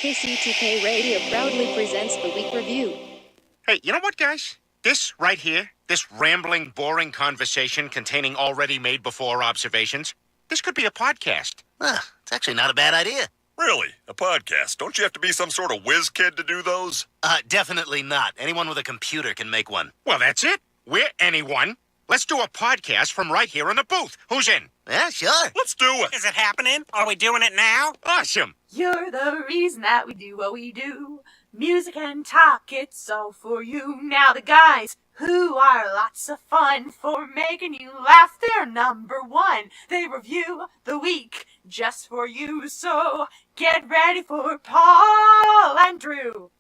KCTK Radio proudly presents the Week Review. Hey, you know what, guys? This right here, this rambling, boring conversation containing already made before observations, this could be a podcast. It's actually not a bad idea. Really? A podcast? Don't you have to be some sort of whiz kid to do those? Definitely not. Anyone with a computer can make one. Well, that's it. We're anyone. Let's do a podcast from right here in the booth. Who's in? Yeah, sure. Let's do it. Is it happening? Are we doing it now? Awesome. You're the reason that we do what we do. Music and talk, it's all for you. Now the guys who are lots of fun for making you laugh, they're number one. They review the week just for you. So get ready for Paul and Drew.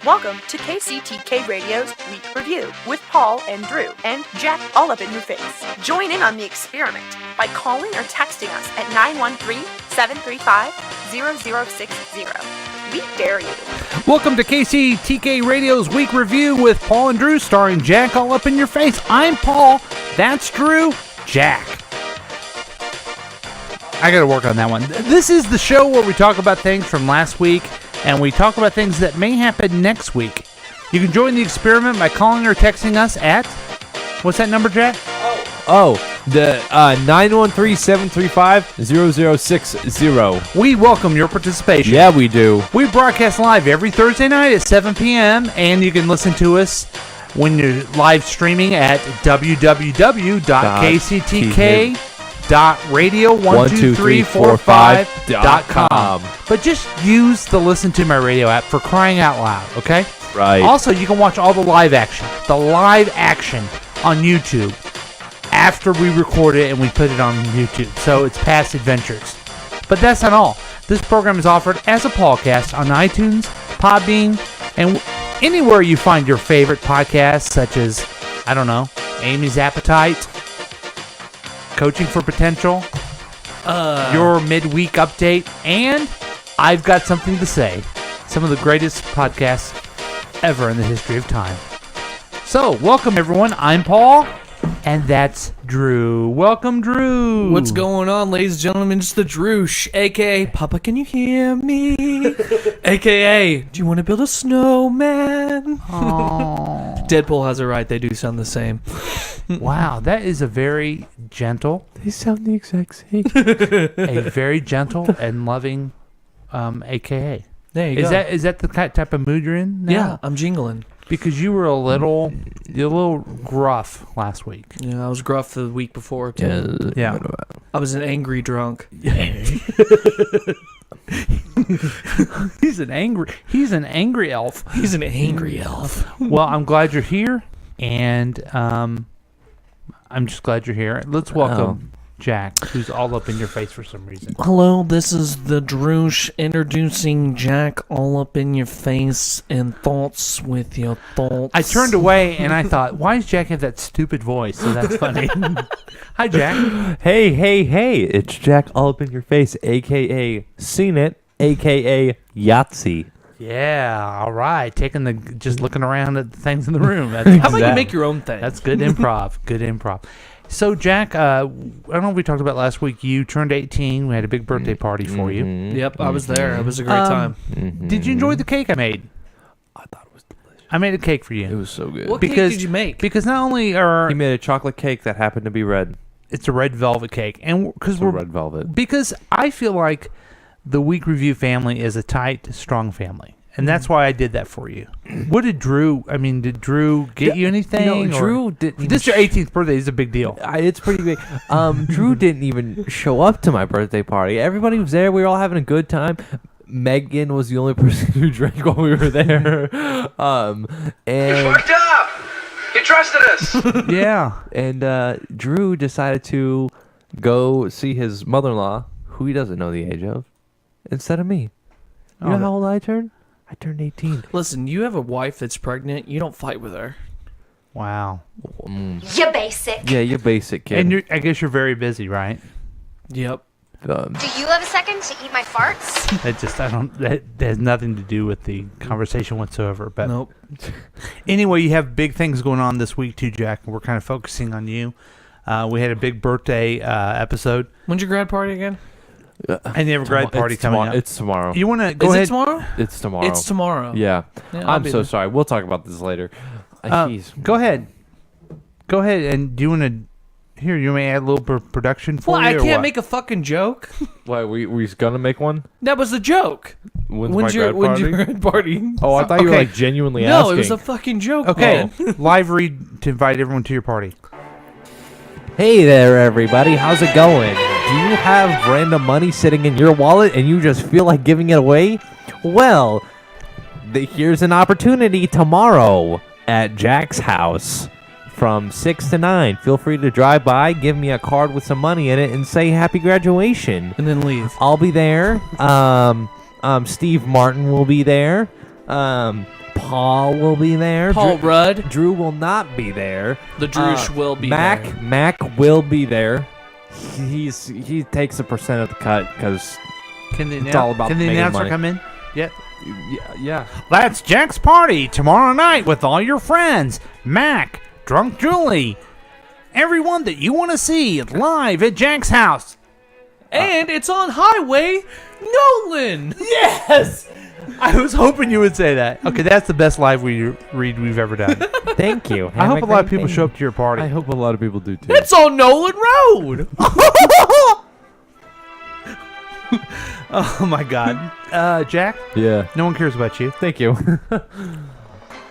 Welcome to KCTK Radio's Week Review with Paul and Drew and Jack all up in your face. Join in on the experiment by calling or texting us at 913-735-0060. We dare you. Welcome to KCTK Radio's Week Review with Paul and Drew, starring Jack all up in your face. I'm Paul. That's Drew. Jack. I gotta work on that one. This is the show where we talk about things from last week, and we talk about things that may happen next week. You can join the experiment by calling or texting us at... What's that number, Jack? The 913-735-0060. We welcome your participation. Yeah, we do. We broadcast live every Thursday night at 7 p.m., and you can listen to us when you're live streaming at www.kctk.radio12345.com. But just use the Listen to My Radio app for crying out loud, okay? Right. Also, you can watch all the live action on YouTube after we record it and we put it on YouTube. So it's past adventures. But that's not all. This program is offered as a podcast on iTunes, Podbean, and anywhere you find your favorite podcasts, such as, I don't know, Amy's Appetite, Coaching for Potential, your midweek update, and I've Got Something to Say. Some of the greatest podcasts ever in the history of time. So, welcome everyone. I'm Paul, and that's Drew. Welcome, Drew. What's going on, ladies and gentlemen? It's the Droosh, a.k.a. Papa, can you hear me? a.k.a. Do you want to build a snowman? Aww. Deadpool has it right. They do sound the same. Wow, that is a very gentle... They sound the exact same. a very gentle and loving a.k.a. There you go. Is that the type of mood you're in now? Yeah, I'm jingling. Because you were a little gruff last week. Yeah, I was gruff the week before, too. Yeah. I was an angry drunk. He's an angry elf. He's an angry elf. Well, I'm glad you're here, and I'm just glad you're here. Let's welcome Jack, who's all up in your face for some reason. Hello, this is the Droosh introducing Jack all up in your face and thoughts with your thoughts. I turned away and I thought, why does Jack have that stupid voice? So that's funny. Hi, Jack. Hey, it's Jack all up in your face, a.k.a. Seen It, a.k.a. Yahtzee. Yeah, all right. Just looking around at the things in the room. That's How about you make your own thing? That's good improv. Good improv. So, Jack, I don't know if we talked about last week. You turned 18. We had a big birthday party for you. Yep, I was there. It was a great time. Did you enjoy the cake I made? I thought it was delicious. I made a cake for you. It was so good. What cake did you make? Because not only are... He made a chocolate cake that happened to be red. It's a red velvet cake. And because we're red velvet. Because I feel like the Week Review family is a tight, strong family. And that's why I did that for you. What did Drew get you anything? Drew didn't. This is your 18th birthday. It's a big deal. It's pretty big. Drew didn't even show up to my birthday party. Everybody was there. We were all having a good time. Megan was the only person who drank while we were there. And You fucked up! You trusted us! Yeah. And Drew decided to go see his mother-in-law, who he doesn't know the age of, instead of me. You know how old I turned? I turned 18. Listen, you have a wife that's pregnant. You don't fight with her. Wow. You basic. Yeah, you're basic, kid. And I guess you're very busy, right? Yep. Do you have a second to eat my farts? That has nothing to do with the conversation whatsoever. But nope. Anyway, you have big things going on this week too, Jack. We're kind of focusing on you. We had a big birthday episode. When's your grad party again? And you have a grad party coming up. It's tomorrow. You want to go Is ahead? it tomorrow? It's tomorrow. It's tomorrow. Yeah. I'll I'm be so there. sorry. We'll talk about this later. Jeez. Go ahead. Go ahead. And do you want to... Here, you may add a little production for Well, you, I or can't what? make a fucking joke. Why, we gonna make one? That was a joke. When's your my grad party? Oh, I thought you were Okay. like genuinely No, asking. it was a fucking joke. Okay, man. live read to invite everyone to your party. Hey there, everybody. How's it going? Do you have random money sitting in your wallet and you just feel like giving it away? Well, here's an opportunity tomorrow at Jack's house from 6 to 9. Feel free to drive by, give me a card with some money in it, and say happy graduation. And then leave. I'll be there. Steve Martin will be there. Paul will be there. Paul Rudd. Drew will not be there. The Droosh will be Mac, there. Mac will be there. He takes a percent of the cut because Can the, it's all about can the making announcer money. come in? Yep. Yeah. That's Jack's party tomorrow night with all your friends. Mac, Drunk Julie, everyone that you want to see live at Jack's house. And it's on Highway Nolan. Yes! I was hoping you would say that. Okay, that's the best live read we've ever done. Thank you. I hope a lot of people show up to your party. I hope a lot of people do too. It's on Nolan Road. Oh my God, Jack. Yeah. No one cares about you. Thank you.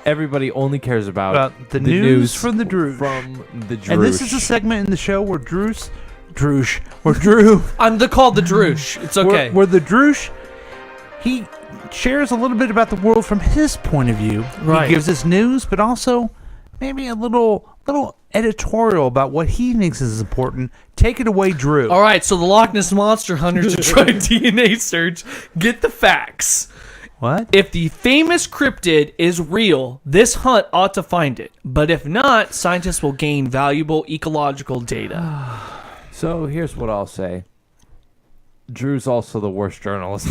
Everybody only cares about the news from the Droosh. And this is a Droosh. segment in the show where Drew, I'm called the Droosh. It's okay. where the Droosh, he shares a little bit about the world from his point of view. Right. He gives us news, but also maybe a little editorial about what he thinks is important. Take it away, Drew. All right, so the Loch Ness Monster hunters are trying DNA search. Get the facts. What? If the famous cryptid is real, this hunt ought to find it. But if not, scientists will gain valuable ecological data. So here's what I'll say. Drew's also the worst journalist.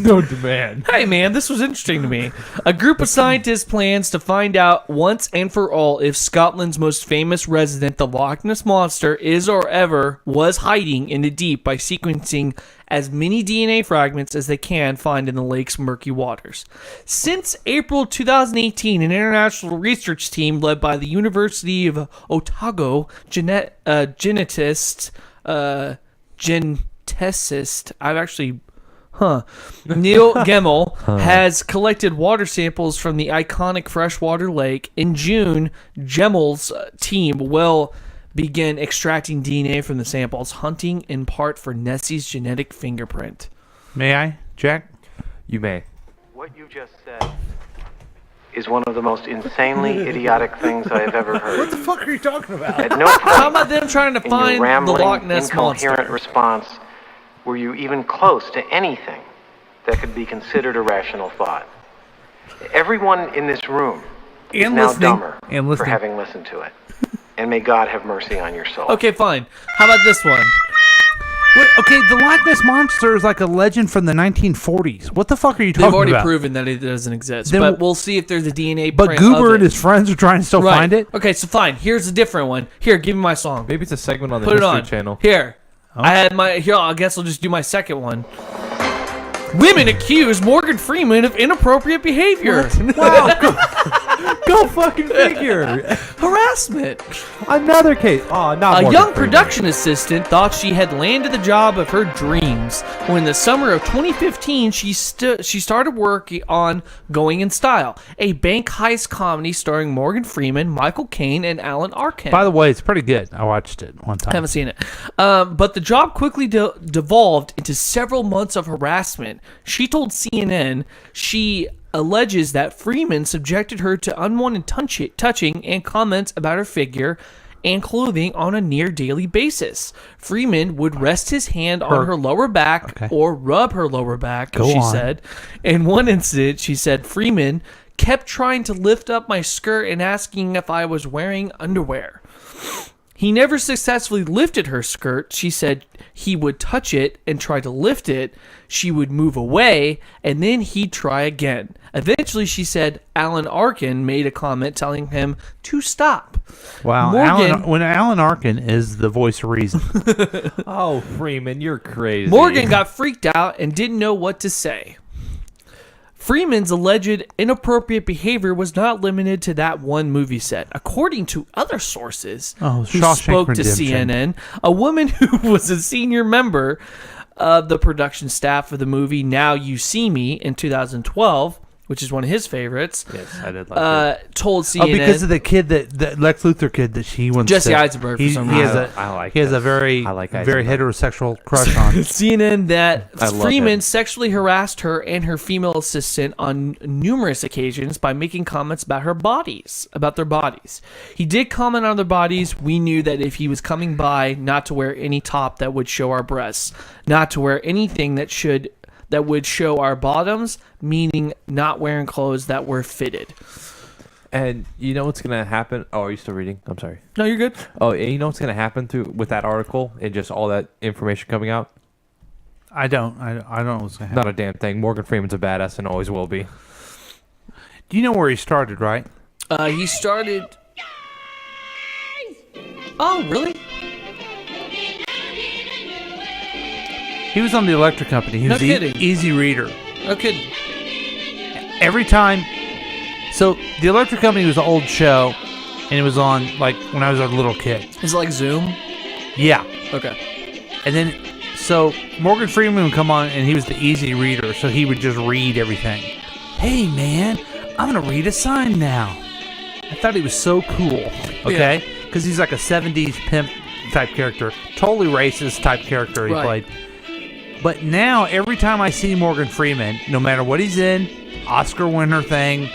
No demand. Hey man, this was interesting to me. A group of scientists plans to find out once and for all if Scotland's most famous resident, the Loch Ness Monster, is or ever was hiding in the deep by sequencing as many DNA fragments as they can find in the lake's murky waters. Since April 2018, an international research team led by the University of Otago genetist Neil Gemmell has collected water samples from the iconic freshwater lake. In June, Gemmell's team will begin extracting DNA from the samples, hunting in part for Nessie's genetic fingerprint. May I, Jack? You may. What you just said is one of the most insanely idiotic things I have ever heard. What the fuck are you talking about? At no How point about them trying to in find your the rambling, Loch Ness incoherent Monster? response were you even close to anything that could be considered a rational thought. Everyone in this room is And now listening. dumber And for listening. having listened to it. And may God have mercy on your soul. Okay, fine. How about this one? Wait, okay, the Loch Ness Monster is like a legend from the 1940s. What the fuck are you talking They've already about? proven that it doesn't exist, Then but we'll see if there's a DNA But print Goober of and it. his friends are trying to still Right. find it? Okay, so fine. Here's a different one. Here, give me my song. Maybe it's a segment on the Put it History on. Channel. Here. I had my. Here, I guess I'll just do my second one. Women accuse Morgan Freeman of inappropriate behavior. Wow. Go fucking figure. Harassment. Another case. Oh, not A Morgan young Freeman. production assistant thought she had landed the job of her dreams when in the summer of 2015 she started working on Going in Style, a bank heist comedy starring Morgan Freeman, Michael Caine, and Alan Arkin. By the way, it's pretty good. I watched it one time. I haven't seen it. But the job quickly devolved into several months of harassment. She told CNN she alleges that Freeman subjected her to unwanted touching and comments about her figure and clothing on a near daily basis. Freeman would rest his hand on her lower back or rub her lower back, she said. In one incident, she said Freeman kept trying to lift up my skirt and asking if I was wearing underwear. He never successfully lifted her skirt. She said he would touch it and try to lift it. She would move away, and then he'd try again. Eventually, she said Alan Arkin made a comment telling him to stop. Wow, when Alan Arkin is the voice of reason. Oh, Freeman, you're crazy. Morgan got freaked out and didn't know what to say. Freeman's alleged inappropriate behavior was not limited to that one movie set. According to other sources who Shawshank spoke to Redemption. CNN, a woman who was a senior member of the production staff of the movie Now You See Me in 2012, which is one of his favorites. Yes, I did like it. Told CNN. Oh, because of the kid that Lex Luthor kid that she wants Jesse to, Eisenberg for some reason. He has a very heterosexual crush on. CNN that I love Freeman him. sexually harassed her and her female assistant on numerous occasions by making comments about their bodies. He did comment on their bodies. We knew that if he was coming by, not to wear any top that would show our breasts, not to wear anything that would show our bottoms, meaning not wearing clothes that were fitted. And you know what's gonna happen? Oh, are you still reading? I'm sorry. No, you're good. Oh, and you know what's gonna happen with that article and just all that information coming out? I don't know what's going to happen. Not a damn thing. Morgan Freeman's a badass and always will be. Do you know where he started, right? He started... Oh, really? He was on the Electric Company. He was kidding. Easy Reader. No kidding. Every time... So, the Electric Company was an old show, and it was on, like, when I was a little kid. Is it like Zoom? Yeah. Okay. And then, so, Morgan Freeman would come on, and he was the Easy Reader, so he would just read everything. Hey, man, I'm going to read a sign now. I thought he was so cool, okay? Because he's like a 70s pimp type character. Totally racist type character he played. But now, every time I see Morgan Freeman, no matter what he's in, Oscar winner thing,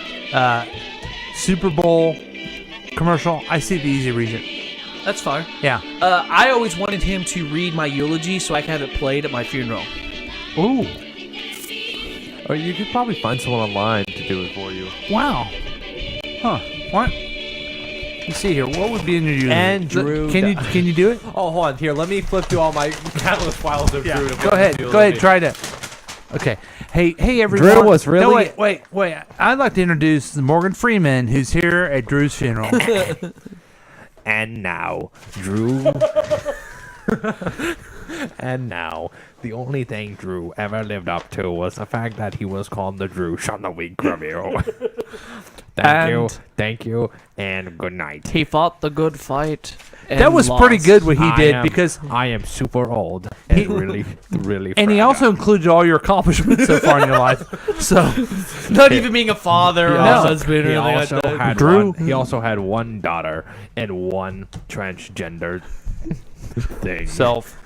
Super Bowl commercial, I see the Easy Reader. That's fine. Yeah. I always wanted him to read my eulogy so I could have it played at my funeral. Ooh. Or you could probably find someone online to do it for you. Wow. Huh. What? Let's see here. What would be in your eulogy? Andrew. Can you do it? Oh, hold on. Here, let me flip through all my catalyst files of Drew. Go ahead. Try to. Okay. Hey, everyone. Drew was really. No, wait. I'd like to introduce Morgan Freeman, who's here at Drew's funeral. And now, Drew. And now, the only thing Drew ever lived up to was the fact that he was called the Drew on the Week Review. Thank you, and good night. He fought the good fight. That was pretty good what he did because I am super old and really. And he also included all your accomplishments so far in your life. So, not even being a father or a husband or anything like that. Drew. He also had one daughter and one transgender thing. Self.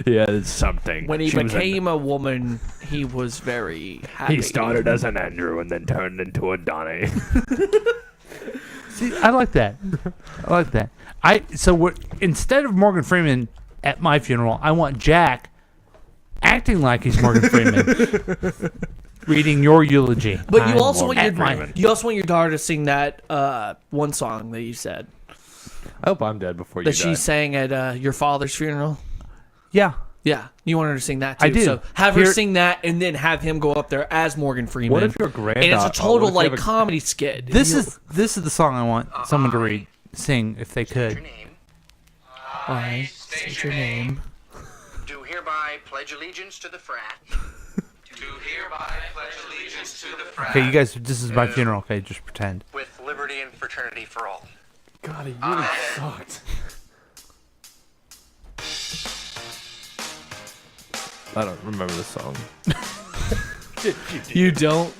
Yeah, it's something. When he became a woman, he was very happy. He started as an Andrew and then turned into a Donnie. See, I like that. Instead of Morgan Freeman at my funeral, I want Jack acting like he's Morgan Freeman, reading your eulogy. But you also want your daughter to sing that one song that you said. I hope I'm dead before you die. That she sang at your father's funeral. Yeah. Yeah, you want her to sing that too. I do. So have her sing that, and then have him go up there as Morgan Freeman. What if your granddaughter? And it's a total comedy skit. This is the song I want someone to sing if they could. I state your name. Do hereby pledge allegiance to the frat. Do hereby pledge allegiance to the frat. Okay, you guys, this is my funeral. Okay, just pretend. With liberty and fraternity for all. God, he really sucked. I don't remember the song. You don't?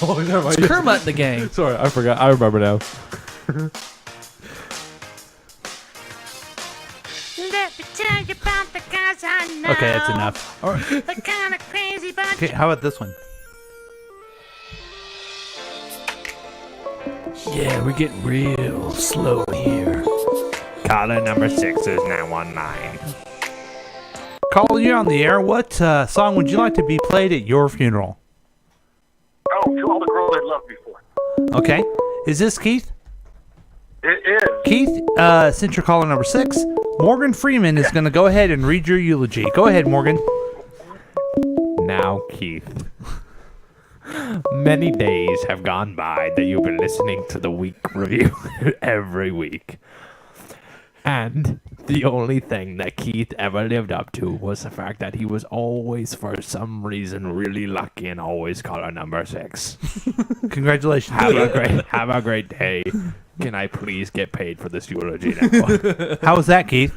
Oh, never mind. It's Kermit the Gang. Sorry, I forgot. I remember now. Let me tell you about the guys I know. Okay, that's enough. All right. They're kind of crazy, but Okay, how about this one? Yeah, we're getting real slow here. Caller number 6 is now online. Caller, you're on the air. What song would you like to be played at your funeral? Oh, To All the Girls I Loved Before. Okay. Is this Keith? It is. Keith, since you're caller number 6, Morgan Freeman is going to go ahead and read your eulogy. Go ahead, Morgan. Now, Keith. Many days have gone by that you've been listening to the week review every week. And the only thing that Keith ever lived up to was the fact that he was always, for some reason, really lucky and always caller number 6. Congratulations. Have a great day. Can I please get paid for this eulogy now? How was that, Keith?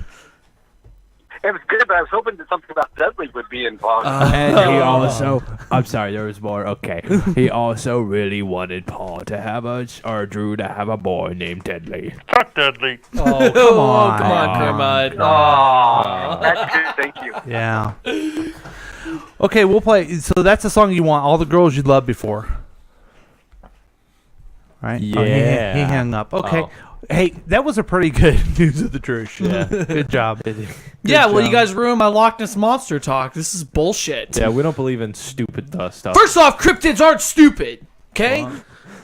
It was good, but I was hoping that something about Dudley would be involved. And he also, I'm sorry, there was more. Okay. He also really wanted Paul to have or Drew to have a boy named Deadly. Fuck Dudley. Oh, come on. Come on, Kermit. That's good, thank you. Yeah. Okay, we'll play. So that's the song you want. All the girls you loved before. Right? Yeah. Oh, he hung up. Okay. Oh. Hey, that was a pretty good News of the Truth. Yeah. Good job. Yeah, well, you guys ruined my Loch Ness Monster talk. This is bullshit. Yeah, we don't believe in stupid stuff. First off, cryptids aren't stupid, okay?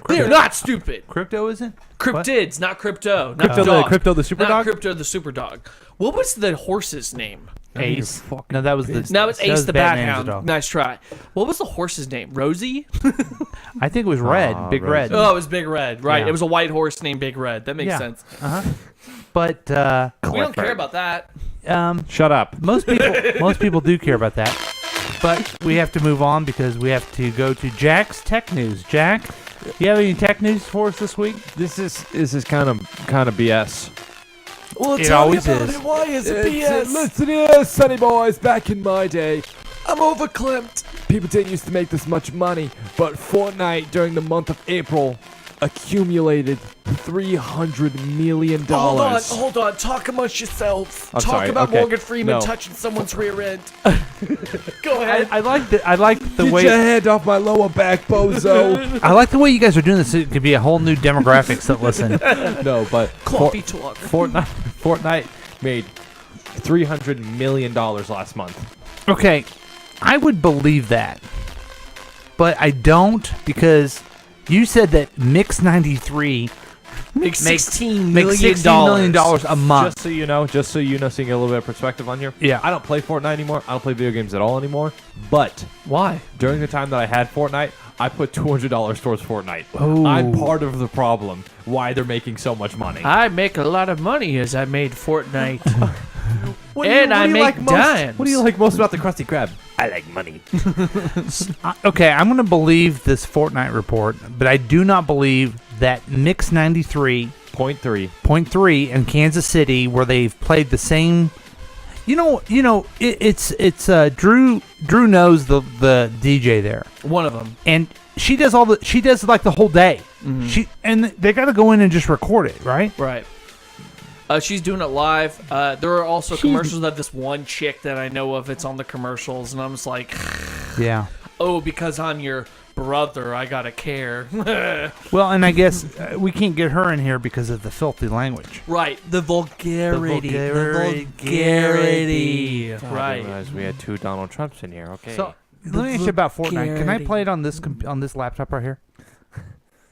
They're not stupid. Crypto isn't? Cryptids, not crypto. Crypto the super not dog? Crypto the super dog. What was the horse's name? Ace. No, that was the. Now it's that Ace was the Batman's Bat Hound. dog. Nice try. What was the horse's name? Rosie? I think it was Red. Big Rosie. Red. Oh, it was Big Red. Right. Yeah. It was a white horse named Big Red. That makes sense. But We don't care about that. Shut up. most people do care about that. But we have to move on because we have to go to Jack's Tech News. Jack, you have any tech news for us this week? This is kind of BS. Well, It always is. Why is it BS? Listen here, Sonny boys. Back in my day, I'm overclipped. people didn't used to make this much money, but Fortnite during the month of April accumulated $300 million. Hold on. Talk amongst yourselves. I'm Talk sorry, about okay. Morgan Freeman No. touching someone's rear end. Go ahead. I like the Get way your head off my lower back, bozo. I like the way you guys are doing this. It could be a whole new demographics that listen. No, but Coffee talk. Fortnite made $300 million last month. Okay, I would believe that, but I don't because you said that Mix 93 Makes $16 makes million. $16 million a month. Just so you know, so you get a little bit of perspective on here. Yeah. I don't play Fortnite anymore. I don't play video games at all anymore. But Why? during the time that I had Fortnite, I put $200 towards Fortnite. Oh. I'm part of the problem. Why they're making so much money. I make a lot of money as I made Fortnite. And I make dimes. What do you like most about the Krusty Krab? I like money. Okay, I'm going to believe this Fortnite report, but I do not believe that Mix 93 .3 in Kansas City, where they've played the same. It's Drew knows the DJ there, One of them. and she does like the whole day. And they got to go in and just record it, right? Right. She's doing it live. There are also commercials of this one chick that I know of. It's on the commercials, and I'm just like, Yeah. oh, because I'm your brother, I gotta care. Well, and I guess we can't get her in here because of the filthy language. Right. The vulgarity. The vulgarity. I Right. realized we had 2 Donald Trumps in here. Okay. So let me ask you about Fortnite. Can I play it on this laptop right here?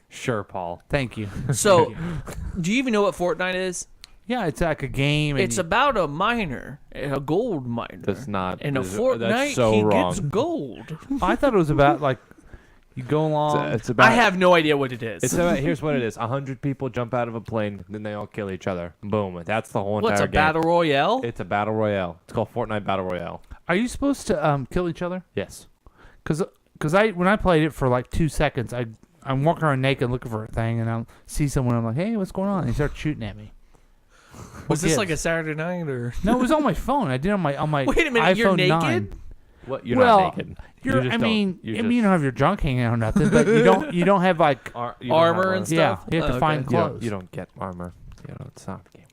sure, Paul. Thank you. So, do you even know what Fortnite is? Yeah, it's like a game. And It's about a miner, a gold miner. That's not. And a that's Fortnite, so he wrong. gets gold. I thought it was about like you go along. It's about. I have no idea what it is. It's about. Here's what it is: 100 people jump out of a plane, then they all kill each other. Boom. That's the whole What's entire a game. battle royale? It's a battle royale. It's called Fortnite Battle Royale. Are you supposed to kill each other? Yes. Because when I played it for like 2 seconds, I'm walking around naked looking for a thing, and I'll see someone. I'm like, hey, what's going on? And he starts shooting at me. Was this like a Saturday night or? No, it was on my phone. I did it on my Wait a minute, iPhone you're naked? 9. What? You're well, not naked. You don't have your junk hanging out or nothing, but you don't have like armor and stuff. Yeah, you have to find clothes. You don't get armor. It's not the game.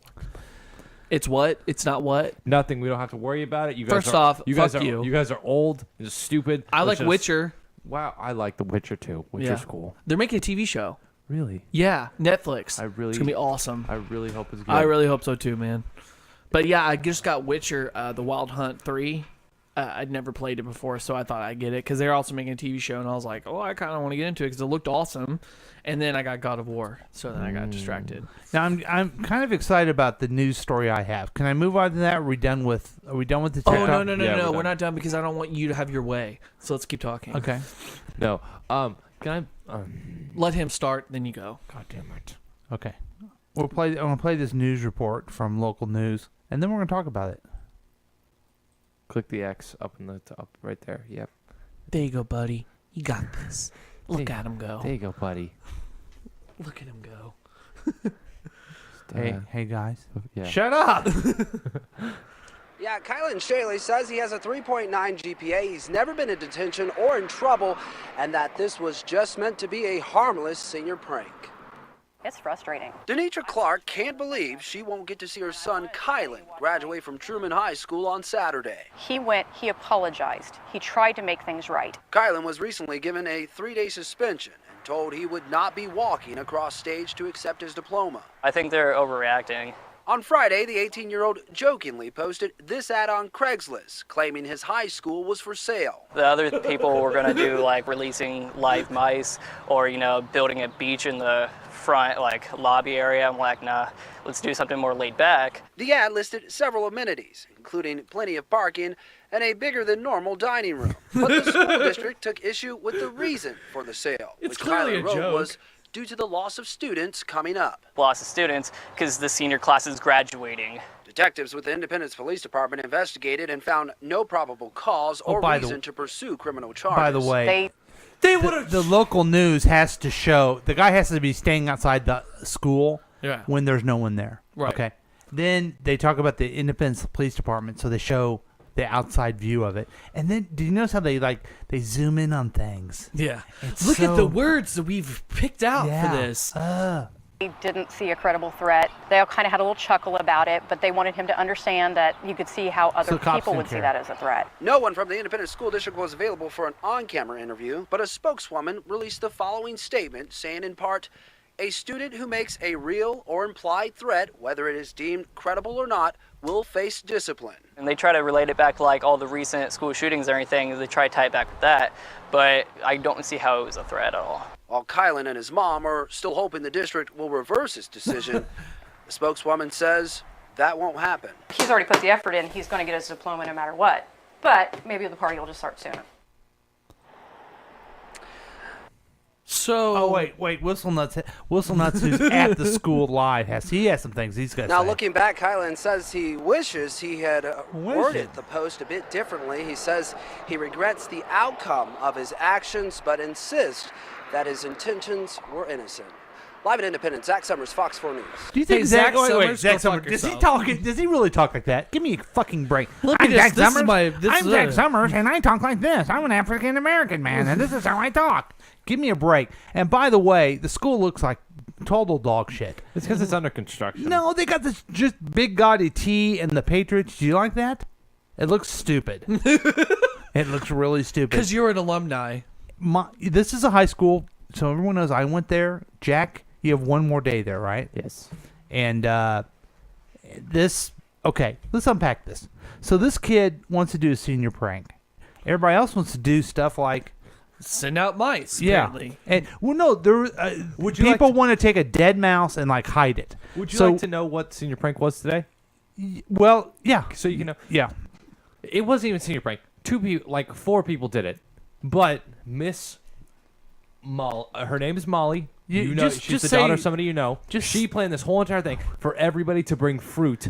It's what? It's not what? Nothing. We don't have to worry about it. You guys First off, you guys fuck are you. You guys are old and just stupid. I like Let's just- Witcher. Wow, I like The Witcher too. Witcher's cool. They're making a TV show. Really? Yeah, Netflix. I really. It's gonna be awesome. I really hope it's good. I really hope so too, man. But yeah, I just got Witcher, The Wild Hunt 3. I'd never played it before, so I thought I'd get it because they're also making a TV show, and I was like, oh, I kind of want to get into it because it looked awesome. And then I got God of War, so then I got distracted. Now I'm kind of excited about the news story I have. Can I move on to that? Are we done with the TikTok? Oh no, we're not done because I don't want you to have your way. So let's keep talking. Okay. No. Can I? Let him start, then you go. God damn it. Okay. I'm gonna play this news report from local news, and then we're gonna talk about it. Click the X up in the top right there. Yep. There you go, buddy. You got this. Look at him go. There you go, buddy. Look at him go. Hey guys. Yeah. Shut up. Yeah, Kylan Shaley says he has a 3.9 GPA, he's never been in detention or in trouble, and that this was just meant to be a harmless senior prank. It's frustrating. Denitra Clark can't believe she won't get to see her son Kylan graduate from Truman High School on Saturday. He apologized. He tried to make things right. Kylan was recently given a 3-day suspension and told he would not be walking across stage to accept his diploma. I think they're overreacting. On Friday, the 18-year-old jokingly posted this ad on Craigslist, claiming his high school was for sale. The other people were going to do like releasing live mice or, building a beach in the front, like lobby area. I'm like, nah, let's do something more laid back. The ad listed several amenities, including plenty of parking and a bigger than normal dining room. But the school district took issue with the reason for the sale, It's which clearly Kylan a wrote joke. was due to the loss of students coming up. Lots of students because the senior class is graduating. Detectives with the Independence Police Department investigated and found no probable cause or reason to pursue criminal charges. By the way, the local news has to show the guy has to be staying outside the school when there's no one there. Right. Okay. Then they talk about the Independence Police Department, so they show the outside view of it. And then, did you notice how they zoom in on things? Yeah. It's Look at the so- words that we've picked out Yeah. for this. He didn't see a credible threat. They all kind of had a little chuckle about it, but they wanted him to understand that you could see how other people would see that as a threat. No one from the Independent School District was available for an on-camera interview, but a spokeswoman released the following statement saying in part, "A student who makes a real or implied threat, whether it is deemed credible or not, will face discipline." And they try to relate it back to like all the recent school shootings and everything. They try to tie it back with that, but I don't see how it was a threat at all. While Kylan and his mom are still hoping the district will reverse its decision, the spokeswoman says that won't happen. He's already put the effort in. He's going to get his diploma no matter what. But maybe the party will just start sooner. So wait, Whistle Nuts who's at the school live has some things he's got to Now, say. looking back, Kylan says he wishes he had worded the post a bit differently. He says he regrets the outcome of his actions, but insists that his intentions were innocent. Live at Independence, Zach Summers, Fox 4 News. Do you think Zach Summers? Zach go Summers, fuck does he yourself. talk? Does he really talk like that? Give me a fucking break. Look I'm at Zach this. This is Summers. my- this I'm is Zach a- Summers, and I talk like this. I'm an African American man, and this is how I talk. Give me a break. And by the way, the school looks like total dog shit. It's because it's under construction. No, they got this just big gaudy T and the Patriots. Do you like that? It looks stupid. It looks really stupid. Because you're an alumni. This is a high school, so everyone knows I went there. Jack, you have one more day there, right? Yes. And okay, let's unpack this. So this kid wants to do a senior prank. Everybody else wants to do stuff like send out mice. Yeah, Apparently. and Would you people like want to take a dead mouse and like hide it. Would you So- like to know what senior prank was today? Well, yeah. So you can know. Yeah. It wasn't even senior prank. 4 people did it, but Miss her name is Molly. You know, she's the daughter of somebody you know. She planned this whole entire thing for everybody to bring fruit,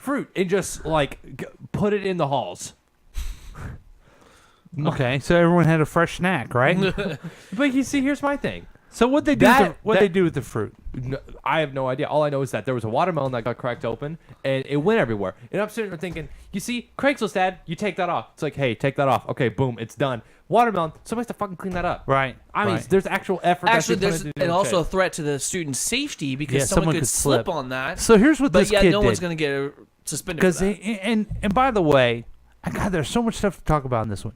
and just like put it in the halls. Okay, so everyone had a fresh snack, right? But you see, here's my thing. So what they do? They do with the fruit? No, I have no idea. All I know is that there was a watermelon that got cracked open, and it went everywhere. And I'm sitting there thinking, you see, Craigslist ad, you take that off. It's like, hey, take that off. Okay, boom, it's done. Watermelon, somebody has to fucking clean that up. Right. I mean, right. there's actual effort. Actually, that's there's put into and also a shit. threat to the student's safety because Yeah, someone someone could could slip slip. on that. So here's what but this yet kid no one's did. going to get suspended Because for that. and by the way, God, there's so much stuff to talk about in this one.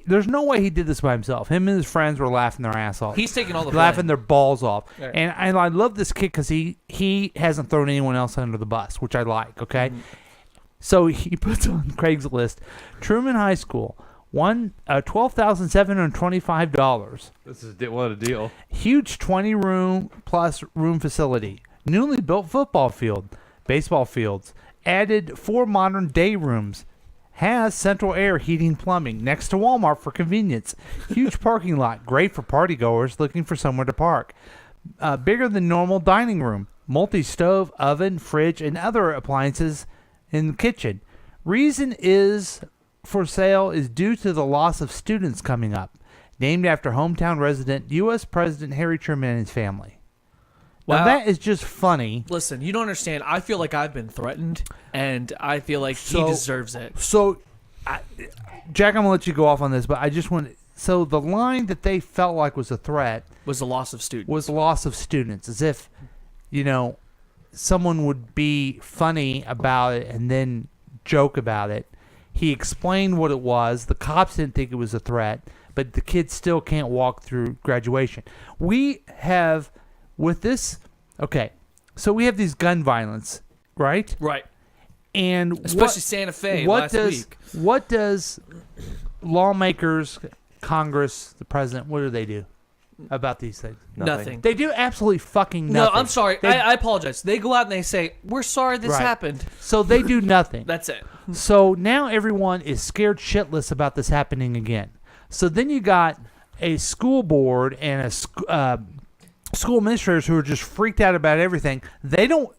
There's no way he did this by himself. Him and his friends were laughing their ass off. He's taking all the laughing blame. their balls off. Right. And I love this kid because he hasn't thrown anyone else under the bus, which I like. Okay, So he puts on Craigslist, Truman High School, $12,725. What a deal. Huge 20-room plus room facility. Newly built football field, baseball fields, added 4 modern day rooms, has central air heating plumbing, next to Walmart for convenience, huge parking lot, great for partygoers looking for somewhere to park, bigger than normal dining room, multi-stove, oven, fridge, and other appliances in the kitchen. Reason is for sale is due to the loss of students coming up, named after hometown resident U.S. President Harry Truman and his family. Now, that is just funny. Listen, you don't understand. I feel like I've been threatened, and I feel like he deserves it. So, Jack, I'm going to let you go off on this, but I just want so the line that they felt like was a threat was the loss of students. Was loss of students, as if, someone would be funny about it and then joke about it. He explained what it was. The cops didn't think it was a threat, but the kids still can't walk through graduation. We have... With this, okay, so we have these gun violence, right? Right. And especially Santa Fe last week. What does lawmakers, Congress, the president, what do they do about these things? Nothing. They do absolutely fucking nothing. No, I'm sorry. I apologize. They go out and they say, we're sorry this happened. So they do nothing. That's it. So now everyone is scared shitless about this happening again. So then you got a school board and a school administrators who are just freaked out about everything. They don't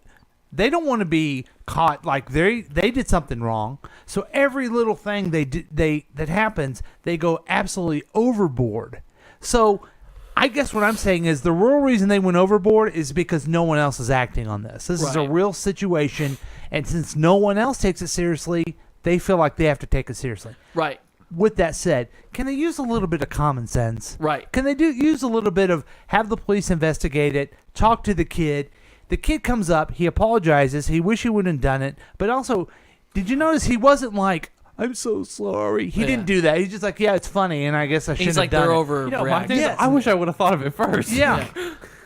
want to be caught like they did something wrong. So every little thing that happens, they go absolutely overboard. So I guess what I'm saying is the real reason they went overboard is because no one else is acting on this. This is a real situation, and since no one else takes it seriously, they feel like they have to take it seriously. Right. With that said, can they use a little bit of common sense? Right. Can they use a little bit of have the police investigate it, talk to the kid. The kid comes up, he apologizes, he wish he wouldn't have done it, but also, did you notice he wasn't like, I'm so sorry. He didn't do that. He's just like, yeah, it's funny, and I guess I shouldn't have done it. He's like, they're over. I wish I would have thought of it first. Yeah.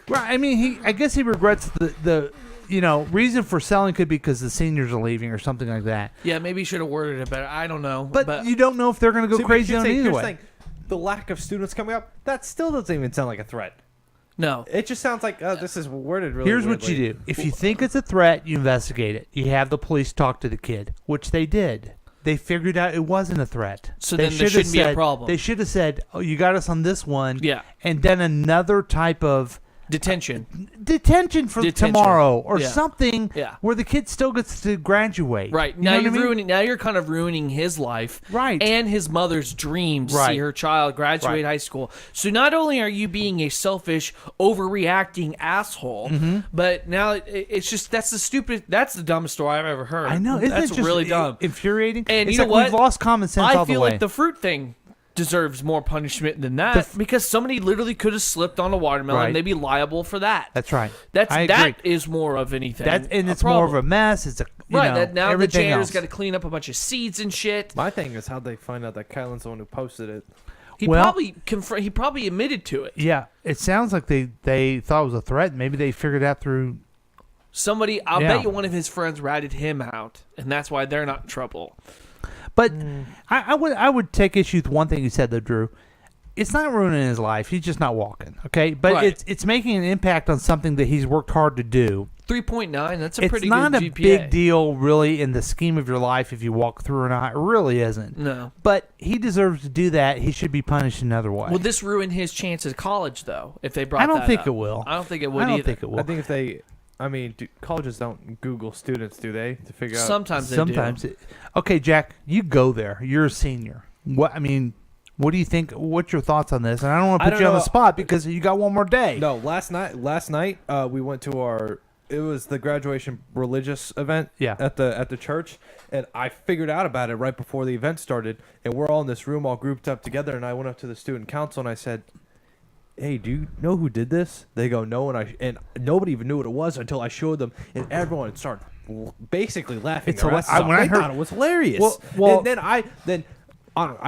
Right. I mean, I guess he regrets the reason for selling could be because the seniors are leaving or something like that. Yeah, maybe he should have worded it better. I don't know. But you don't know if they're going to go crazy on it either way. The lack of students coming up, that still doesn't even sound like a threat. No. It just sounds like, this is worded really Here's weirdly. what you do. If you think it's a threat, you investigate it. You have the police talk to the kid, which they did. They figured out it wasn't a threat. So then there shouldn't be a problem. They should have said, oh, you got us on this one. Yeah. And then another type of detention for tomorrow or Yeah. something Yeah. where the kid still gets to graduate. Right. You Now know you're what I mean? ruining. Now you're kind of ruining his life. Right. And his mother's dream to see Right. her child graduate Right. high school. So not only are you being a selfish, overreacting asshole, but now it's just that's the dumbest story I've ever heard. I know. Isn't that's it just really dumb. infuriating? And It's you know like what? We've lost common sense I all the feel way. like the fruit thing deserves more punishment than that because somebody literally could have slipped on a watermelon Right. and they'd be liable for that. That's right. That I agree. is more of anything. It's more of a mess. It's That now the everything janitor's else. got to clean up a bunch of seeds and shit. My thing is how they find out that Kylan's the one who posted it. He probably admitted to it. Yeah, it sounds like they thought it was a threat. Maybe they figured out through Somebody, I'll Yeah. bet you one of his friends ratted him out, and that's why they're not in trouble. But I would take issue with one thing you said though, Drew. It's not ruining his life. He's just not walking. Okay, but Right. it's making an impact on something that he's worked hard to do. 3.9, that's a It's pretty not good a GPA. big deal, really, in the scheme of your life if you walk through or not. It really isn't. No. But he deserves to do that. He should be punished another way. Will this ruin his chance at college, though, if they brought I don't that think up? it will. I don't think it would I don't either. think it will. I think if they, colleges don't Google students, do they, to figure out? Sometimes they do. Okay, Jack, you go there. You're a senior. What do you think? What's your thoughts on this? And I don't want to put you on the spot because you got one more day. No, last night we went to it was the graduation religious event at the church, and I figured out about it right before the event started, and we're all in this room all grouped up together, and I went up to the student council and I said, hey, do you know who did this? They go, no, and nobody even knew what it was until I showed them, and everyone started basically laughing. They thought it was hilarious. Well, and then I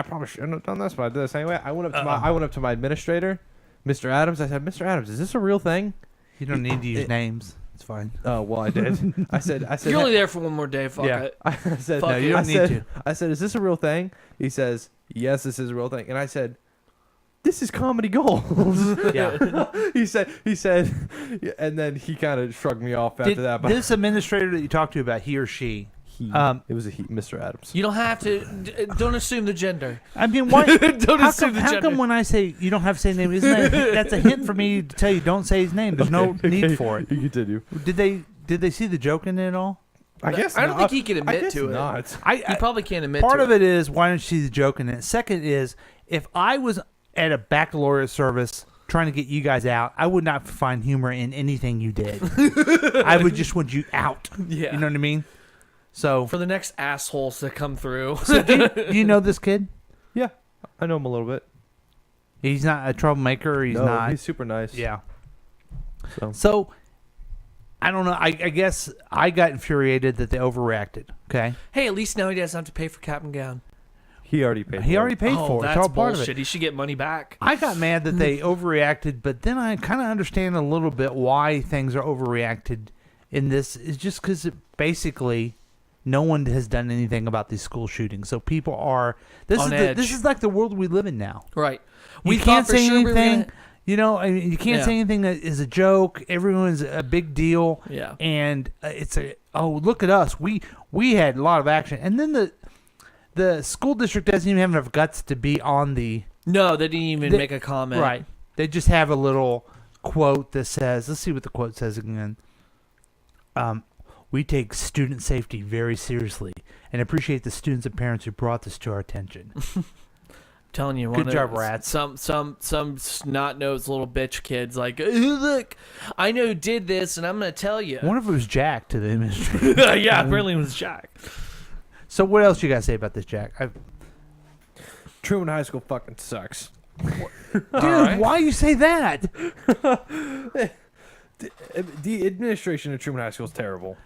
probably shouldn't have done this, but I did this anyway. I went up to my administrator, Mr. Adams. I said, Mr. Adams, is this a real thing? You don't need to use names. It's fine. Oh well, I did. I said. You're only there for one more day. Fuck it. I said, Fuck no, it. you don't need to. I said, is this a real thing? He says, yes, this is a real thing. And I said, this is comedy gold. Yeah. he said, and then he kind of shrugged me off after that. But This administrator that you talked to about, he or she? it was Mr. Adams. You don't have to. Don't assume the gender. I mean, why? Don't how assume come, the how gender. come when I say you don't have to say his name, isn't that's a hint for me to tell you don't say his name. There's no need for it. You continue. Did they see the joke in it at all? I guess I don't not. think he can I admit guess to not. it. He probably can't admit Part to of it is why don't you see the joke in it? Second is if I was at a baccalaureate service trying to get you guys out, I would not find humor in anything you did. I would just want you out. Yeah. You know what I mean? So For the next assholes that come through. So do you know this kid? Yeah, I know him a little bit. He's not a troublemaker. He's No, not. he's super nice. Yeah. So I don't know. I guess I got infuriated that they overreacted. Okay. Hey, at least now he doesn't have to pay for cap and gown. he already paid. He for already it. paid Oh, for it. It's that's all part bullshit. of it. He should get money back. I got mad that they overreacted, but then I kind of understand a little bit why things are overreacted in this. Is just because basically no one has done anything about these school shootings. So people are On edge. this is like the world we live in now. Right. We thought can't for say sure we were anything. gonna- You know, I mean, you can't Yeah. say anything that is a joke. Everyone's a big deal. Yeah. And it's look at us. We had a lot of action. And then the school district doesn't even have enough guts to be on the. No, they didn't even make a comment. Right. They just have a little quote that says, let's see what the quote says again. We take student safety very seriously and appreciate the students and parents who brought this to our attention. Telling you, Good job, rats. Some snot-nosed little bitch kids like, look, I know who did this, and I'm gonna tell you. One of it was Jack to the administrator. Yeah, apparently it was Jack. So what else you guys say about this, Jack? Truman High School fucking sucks. Dude, why you say that? The administration of Truman High School is terrible.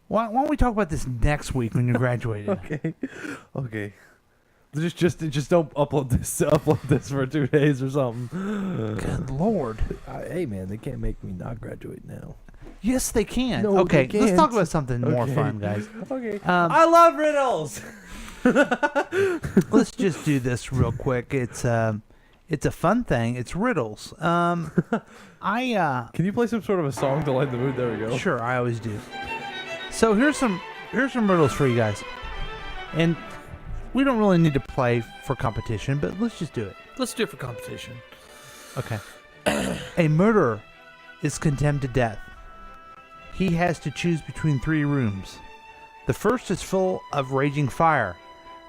Why don't we talk about this next week when you're graduating? Okay. Just don't upload this for 2 days or something. Good Lord. Hey man, they can't make me not graduate now. Yes, they can. No, okay, they let's talk can't. about something more Okay. fun, guys. Okay. I love riddles. Let's just do this real quick. It's a fun thing. It's riddles. Can you play some sort of a song to lighten the mood? There we go. Sure, I always do. So here's some riddles for you guys, and we don't really need to play for competition, but let's just do it. Let's do it for competition. Okay. A murderer is condemned to death. He has to choose between 3 rooms. The first is full of raging fire.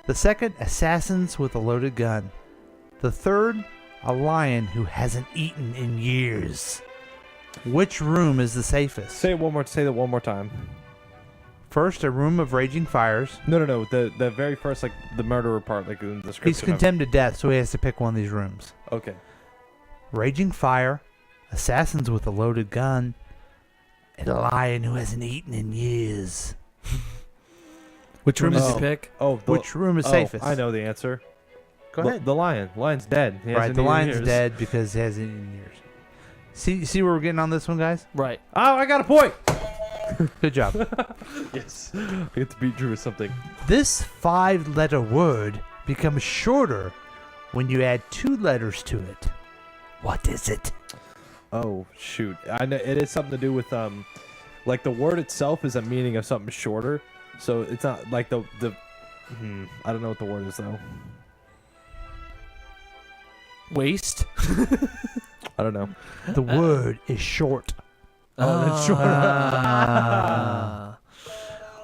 The second, assassins with a loaded gun. The third, a lion who hasn't eaten in years. Which room is the safest? Say that one more time. First, a room of raging fires. No. The very first, like the murderer part, like in the description. He's condemned to death, so he has to pick one of these rooms. Okay. Raging fire, assassins with a loaded gun, and a lion who hasn't eaten in years. Which room does he pick? Which room is safest? I know the answer. Go ahead. The lion. Lion's dead. He Right, hasn't the eaten in lion's years. dead because he hasn't eaten in years. See where we're getting on this one, guys? Right. Oh, I got a point. Good job. Yes. I get to beat Drew with something. This 5-letter word becomes shorter when you add 2 letters to it. What is it? Oh shoot! I know it is something to do with like the word itself is a meaning of something shorter, so it's not like the I don't know what the word is though. Waste. I don't know. The word is short. Oh, that's short.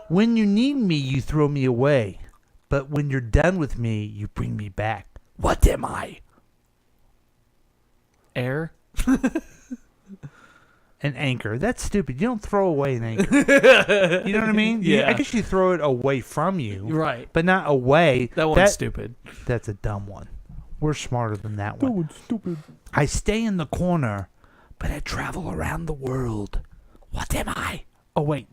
When you need me, you throw me away. But when you're done with me, you bring me back. What am I? Air. An anchor. That's stupid. You don't throw away an anchor. You know what I mean? Yeah. I guess you throw it away from you. Right. But not away. That one's stupid. That's a dumb one. We're smarter than that one. That one's stupid. I stay in the corner, but I travel around the world. What am I? Oh, wait.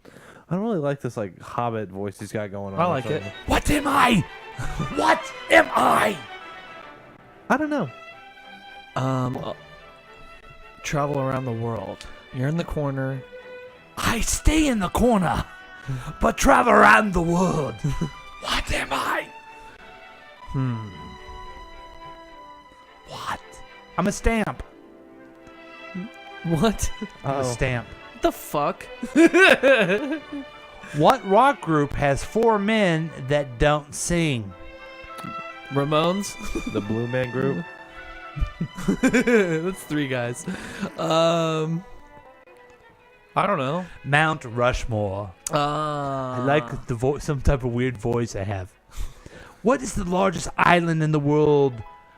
I don't really like this like Hobbit voice he's got going on. I like it. What am I? What am I? I don't know. travel around the world. You're in the corner. I stay in the corner, but travel around the world. What am I? What? I'm a stamp. What? I'm a stamp. What the fuck? What rock group has 4 men that don't sing? Ramones? The Blue Man Group. That's 3 guys. I don't know. Mount Rushmore. I like the voice, some type of weird voice I have. What is the largest island in the world?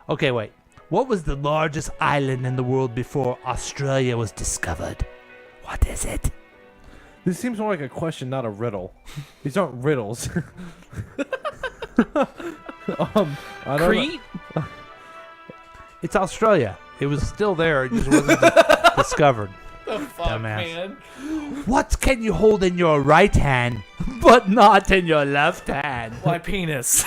Okay, wait. What was the largest island in the world before Australia was discovered? What is it? This seems more like a question, not a riddle. These aren't riddles. I don't Crete? know. It's Australia. It was still there. It just wasn't discovered. The fuck, Dumbass. man? What can you hold in your right hand, but not in your left hand? My penis.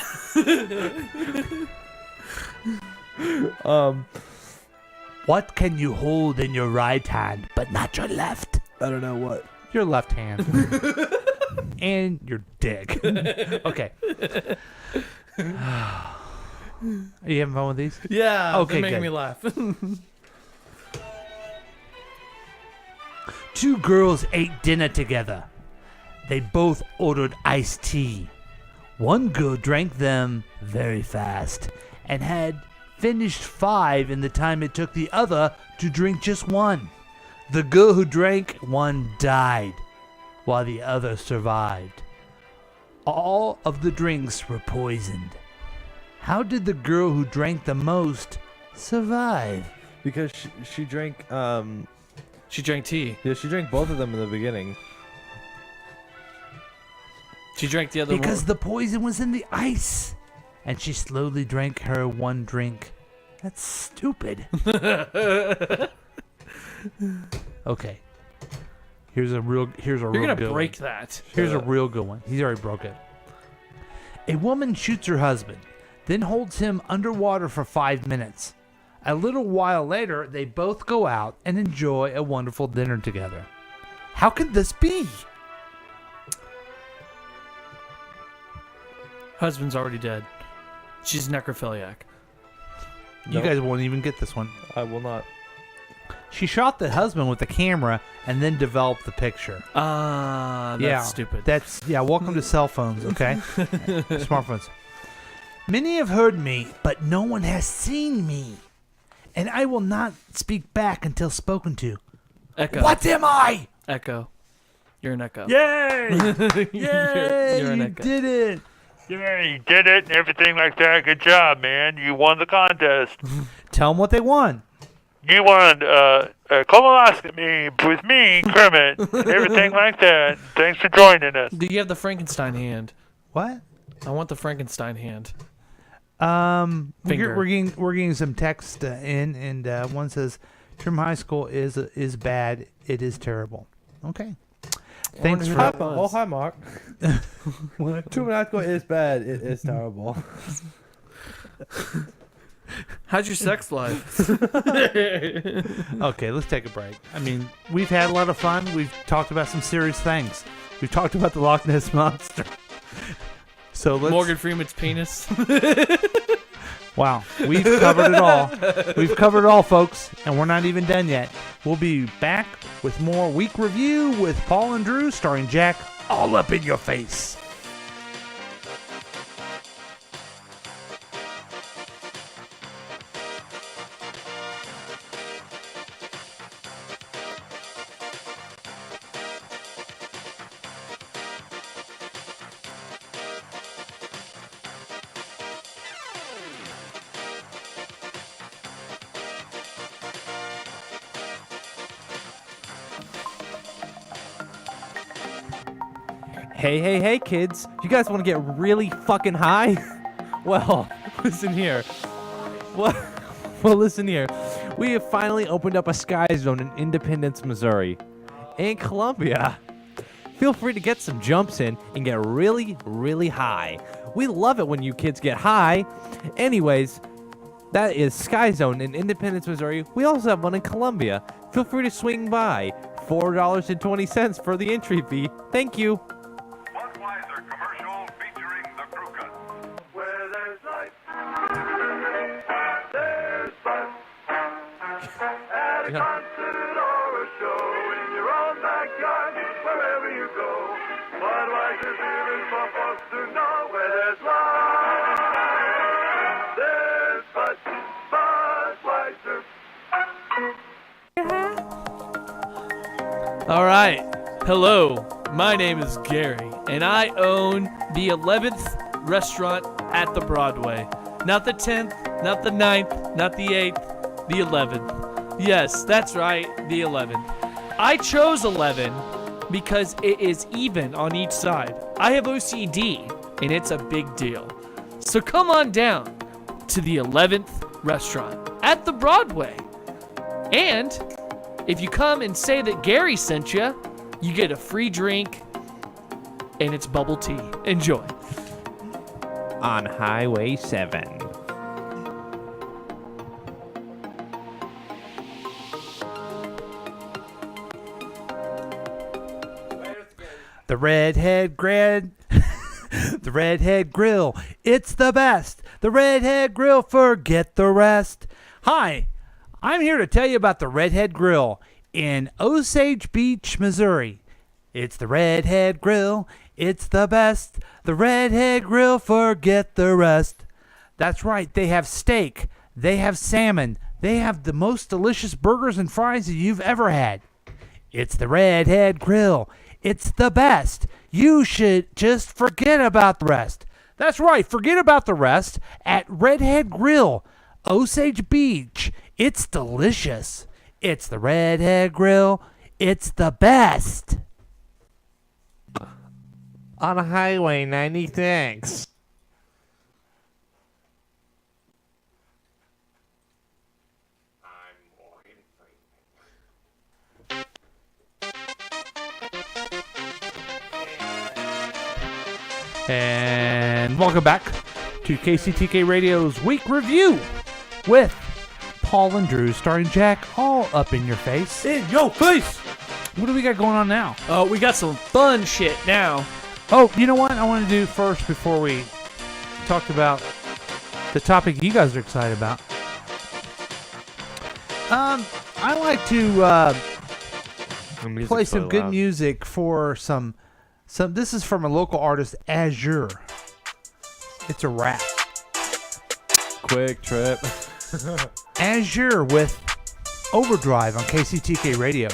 What can you hold in your right hand, but not your left? I don't know what. Your left hand. And your dick. Okay. Are you having fun with these? Yeah, Okay, they're making good. me laugh. 2 girls ate dinner together. They both ordered iced tea. One girl drank them very fast and had finished 5 in the time it took the other to drink just 1. The girl who drank 1 died, while the other survived. All of the drinks were poisoned. How did the girl who drank the most survive? Because she drank. She drank tea. Yeah, she drank both of them in the beginning. She drank the other Because one. the poison was in the ice, and she slowly drank her 1 drink. That's stupid. Okay. Here's a real You're real gonna good break one. that. Here's a real good one. He's already broke it. A woman shoots her husband, then holds him underwater for 5 minutes. A little while later, they both go out and enjoy a wonderful dinner together. How can this be? Husband's already dead. She's necrophiliac. You guys won't even get this one. I will not. She shot the husband with the camera and then developed the picture. That's stupid. Welcome to cell phones, okay? Smartphones. Many have heard me, but no one has seen me. And I will not speak back until spoken to. Echo. What am I? Echo. You're an echo. Yay! Yay! You're an You echo. did it! Yeah, you did it and everything like that. Good job, man. You won the contest. Tell them what they won. You won a colonoscopy with me, Kermit, and everything like that. Thanks for joining us. Do you have the Frankenstein hand? What? I want the Frankenstein hand. We're getting some text in, and one says, "Trim High School is bad. It is terrible." Okay. Thanks for. Hi, Mark. Trim High School is bad. It is terrible. How's your sex life? Okay, let's take a break. I mean, we've had a lot of fun. We've talked about some serious things. We've talked about the Loch Ness Monster. So let's. Morgan Freeman's penis. Wow, we've covered it all. We've covered it all, folks, and we're not even done yet. We'll be back with more week review with Paul and Drew, starring Jack, all up in your face. Hey, kids. You guys want to get really fucking high? Well, listen here. Well, listen here. We have finally opened up a Sky Zone in Independence, Missouri. And Columbia. Feel free to get some jumps in and get really, really high. We love it when you kids get high. Anyways, That is Sky Zone in Independence, Missouri. We also have one in Columbia. Feel free to swing by. $4.20 for the entry fee. Thank you. Where there's life, there's fun. At a concert or a show in your own backyard, wherever you go. Budweiser beer is for folks to know where there's life. There's Budweiser. All right. Hello. My name is Gary, and I own the 11th restaurant at the Broadway. Not the 10th, not the 9th, not the 8th, the 11th. Yes, that's right, the 11th. I chose 11 because it is even on each side. I have OCD, and it's a big deal. So come on down to the 11th restaurant at the Broadway. And if you come and say that Gary sent you, you get a free drink, and it's bubble tea. Enjoy. On Highway 7. The Redhead Grill. The Redhead Grill. It's the best. The Redhead Grill. Forget the rest. Hi, I'm here to tell you about the Redhead Grill in Osage Beach, Missouri. It's the Redhead Grill. It's the best. The Redhead Grill. Forget the rest. That's right. They have steak. They have salmon. They have the most delicious burgers and fries that you've ever had. It's the Redhead Grill. It's the best. You should just forget about the rest. That's right. Forget about the rest at Redhead Grill, Osage Beach. It's delicious. It's the Redhead Grill. It's the best. On Highway 96. And welcome back to KCTK Radio's Week Review with Paul and Drew, starring Jack all up in your face. In your face! What do we got going on now? Oh, we got some fun shit now. Oh, you know what I want to do first before we talk about the topic you guys are excited about? I like to play some good music for some. This is from a local artist, Azure. It's a rap. Quick Trip. Azure with Overdrive on KCTK Radio.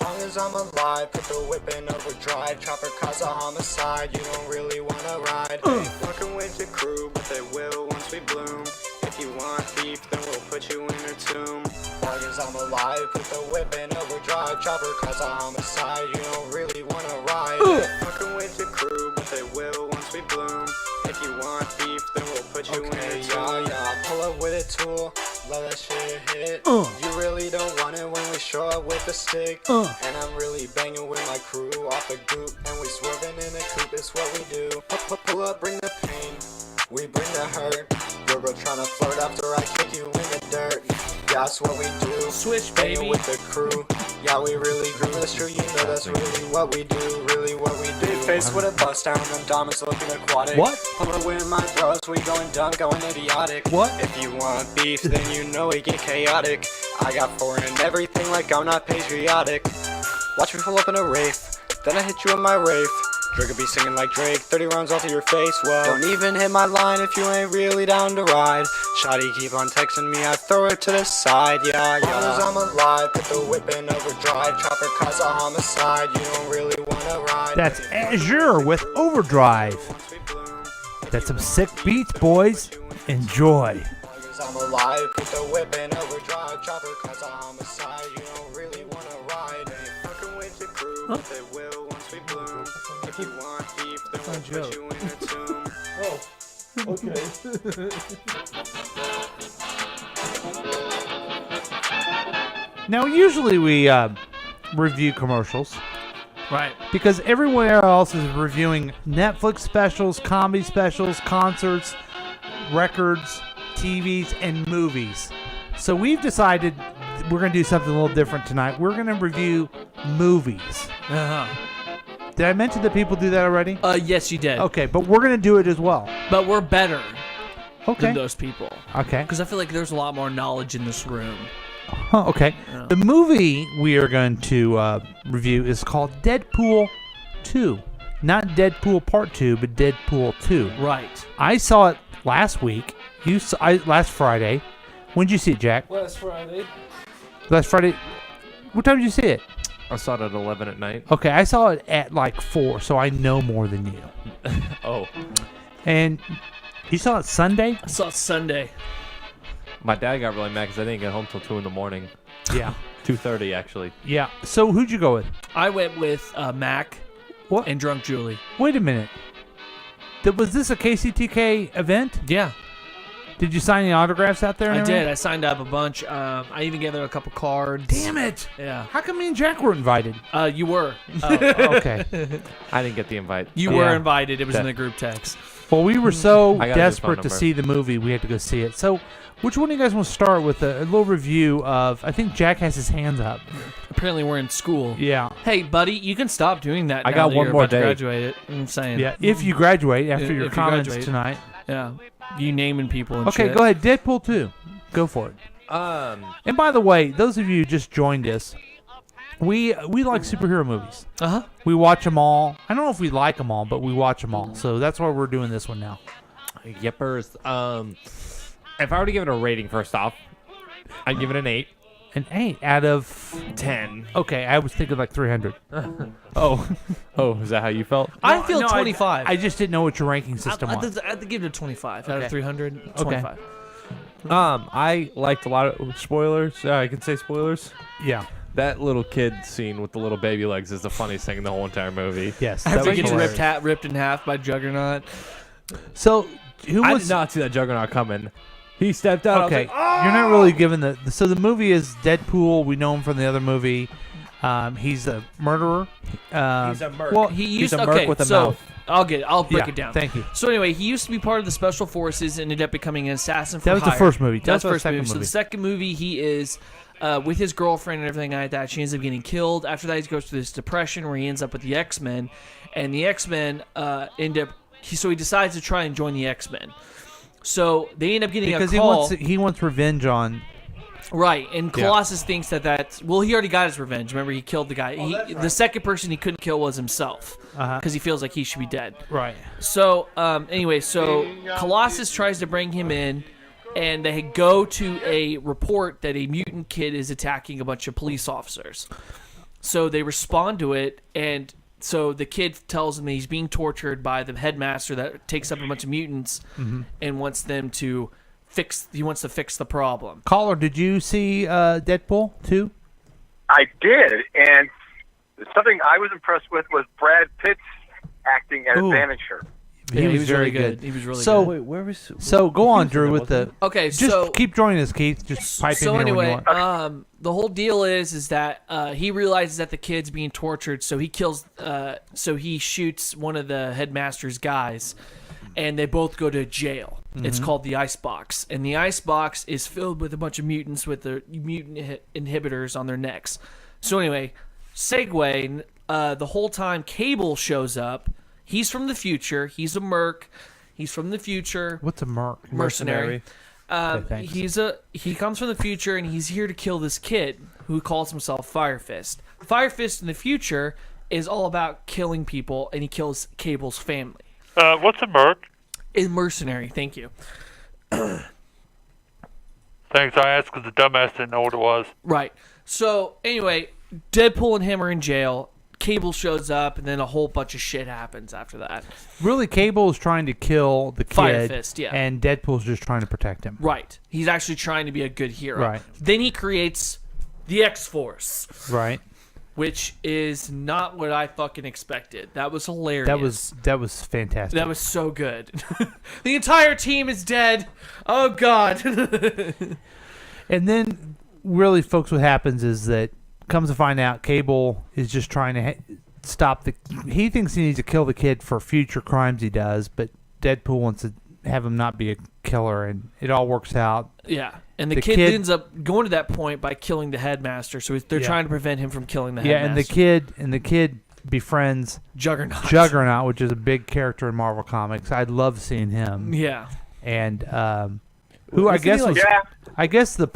Long as I'm alive, put the whip in overdrive. Chopper cause a homicide, you don't really wanna ride. Ain't fucking with the crew, but they will once we bloom. If you want beef, then we'll put you in a tomb. Long as I'm alive, put the whip in overdrive. Chopper cause a homicide, you don't really wanna ride. Ain't fucking with the crew, but they will once we bloom. If you want beef, then we'll put you in a tomb. Yeah, pull up with a tool. Let that shit hit. You really don't want it when we show up with a stick. And I'm really banging with my crew off the goop. And we swerving in the coupe, it's what we do. Pull up, bring the pain. We bring the hurt. You're girl tryna flirt after I kick you in the dirt. Yeah, that's what we do. Switch, Banging baby. with the crew. Yeah, we really grew. That's true, you know that's really what we do. Really what we do. Big face with a bust down. Them diamonds looking aquatic. What? I'm gonna win my bros. We going dumb, going idiotic. What? If you want beef, then you know we get chaotic. I got foreign and everything like I'm not patriotic. Watch me pull up in a Wraith. Then I hit you in my Wraith. Drigger be singing like Drake, 30 rounds all to your face, whoa. Don't even hit my line if you ain't really down to ride. Shawty keep on texting me, I throw it to the side, yeah. As long as I'm alive, put the whip in overdrive. Chopper cause a homicide, you don't really wanna ride. That's Azure with Overdrive. That's some sick beats, boys. Enjoy. As I'm alive, put the whip in overdrive. Chopper cause a homicide, you don't really wanna ride. Ain't fucking with the crew, but they will once we bloom. If you want beef, then we'll put you in a tomb. Oh, okay. Now, usually we review commercials. Right. Because everywhere else is reviewing Netflix specials, comedy specials, concerts, records, TVs, and movies. So we've decided we're going to do something a little different tonight. We're going to review movies. Uh-huh. Did I mention that people do that already? Yes, you did. Okay, but we're going to do it as well. But we're better Okay. than those people. Okay. Because I feel like there's a lot more knowledge in this room. Huh, okay. Yeah. The movie we are going to review is called Deadpool 2. Not Deadpool Part 2, but Deadpool 2. Right. I saw it last week. Last Friday. When did you see it, Jack? Last Friday. Last Friday. What time did you see it? I saw it at 11 at night. Okay, I saw it at like 4, so I know more than you. Oh. And you saw it Sunday? I saw it Sunday. My dad got really mad because I didn't get home till 2 in the morning. Yeah. 2:30 actually. Yeah. So who'd you go with? I went with Mac and Drunk Julie. Wait a minute. Was this a KCTK event? Yeah. Did you sign any autographs out there? I did. I signed up a bunch. I even gave her a couple cards. Damn it! Yeah. How come me and Jack were invited? You were. Okay. I didn't get the invite. You were invited. It was in the group text. Well, we were so I got a good desperate phone to number. see the movie, we had to go see it. So, which one do you guys want to start with? A little review of. I think Jack has his hands up. Apparently, we're in school. Yeah. Hey, buddy, you can stop doing that. I now got that one you're more about to day. graduate it. I'm saying. Yeah. If you graduate after If your you comments graduate. tonight. Yeah. You naming people and Okay, shit. go ahead. Deadpool 2. Go for it. And by the way, those of you who just joined us, we like superhero movies. Uh-huh. We watch them all. I don't know if we like them all, but we watch them all. So that's why we're doing this one now. Yippers. If I were to give it a rating, first off, I'd give it an 8. An 8 out of 10. Okay, I was thinking like 300. Oh, is that how you felt? I feel No, 25. I just didn't know what your ranking system was. I had to give it a 25 out Okay. of 300. Okay. 25. I liked a lot of spoilers. I can say spoilers. Yeah. That little kid scene with the little baby legs is the funniest thing in the whole entire movie. Yes. After that he was gets hilarious. ripped in half by Juggernaut. So, who I was did not see that Juggernaut coming. He stepped out. Okay, I was like, you're not really given so the movie is Deadpool. We know him from the other movie. He's a murderer. He's a merc. Well, He He's used a merc with a mouth. I'll break Yeah, it down. thank you. So anyway, he used to be part of the special forces and ended up becoming an assassin for That was the hire. first movie. That was the Tell us first about the movie. second So the movie. second movie, he is with his girlfriend and everything like that. She ends up getting killed. After that, he goes through this depression where he ends up with the X-Men, and the X-Men end up. So he decides to try and join the X-Men. So they end up getting because a call. he wants revenge on. Right, and Yeah. Colossus thinks that's... Well, he already got his revenge. Remember, he killed the guy. The second person he couldn't kill was himself. Because he feels like he should be dead. Right. So, anyway, Colossus tries to bring him in, and they go to a report that a mutant kid is attacking a bunch of police officers. So they respond to it, and so the kid tells him that he's being tortured by the headmaster that takes up a bunch of mutants and wants them to... He wants to fix the problem. Caller, did you see Deadpool 2? I did, and something I was impressed with was Brad Pitt's acting as Ooh. Vanisher. Yeah, he was really good. He was really so, good. Wait, So go on, Drew, with the. Okay, just so keep joining us, Keith. Just pipe in So here when anyway, you want. the whole deal is that he realizes that the kid's being tortured, so he kills. So he shoots one of the headmaster's guys, and they both go to jail. It's called the Ice Box, and the Ice Box is filled with a bunch of mutants with the mutant inhibitors on their necks. So anyway, segue. The whole time Cable shows up. He's from the future. He's a merc. He's from the future. What's a merc? Mercenary. Okay, thanks. He comes from the future and he's here to kill this kid who calls himself Fire Fist. Fire Fist in the future is all about killing people, and he kills Cable's family. What's a merc? A mercenary. Thank you. Thanks, I asked because the dumbass didn't know what it was. Right. So anyway, Deadpool and him are in jail. Cable shows up, and then a whole bunch of shit happens after that. Really, Cable is trying to kill the kid. Fire Fist, yeah. And Deadpool's just trying to protect him. Right. He's actually trying to be a good hero. Right. Then he creates the X-Force. Right. Which is not what I fucking expected. That was hilarious. That was fantastic. That was so good. The entire team is dead. Oh God. And then, really, folks, what happens is that comes to find out, Cable is just trying to stop the. He thinks he needs to kill the kid for future crimes he does, but Deadpool wants to have him not be a killer, and it all works out. Yeah, and the kid ends up going to that point by killing the headmaster. So they're trying to prevent him from killing the headmaster. Yeah, and the kid befriends Juggernaut, which is a big character in Marvel Comics. I love seeing him. Yeah, and who I guess was I guess the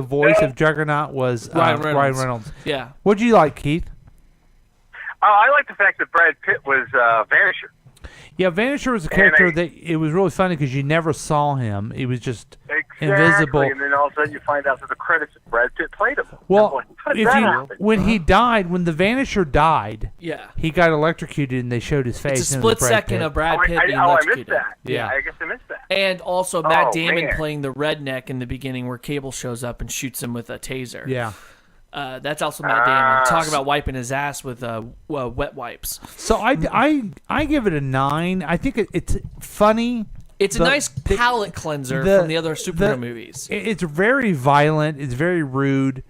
voice of Juggernaut was Ryan Reynolds. Yeah. What'd you like, Keith? I like the fact that Brad Pitt was Vanisher. Yeah, Vanisher was a character that it was really funny because you never saw him. He was just invisible. And then all of a sudden you find out that the credits that Brad Pitt played him. Well, How did that happen? when he died, when the Vanisher died, Yeah. he got electrocuted and they showed his face. It's a and it was split Brad second Pitt. of Brad Pitt being I electrocuted. missed that. Yeah. I guess I missed that. And also Matt Damon man. playing the redneck in the beginning where Cable shows up and shoots him with a taser. Yeah. That's also Matt Damon. Talking about wiping his ass with wet wipes. So I give it a 9. I think it's funny. It's a nice palate cleanser from the other superhero movies. It's very violent. It's very rude.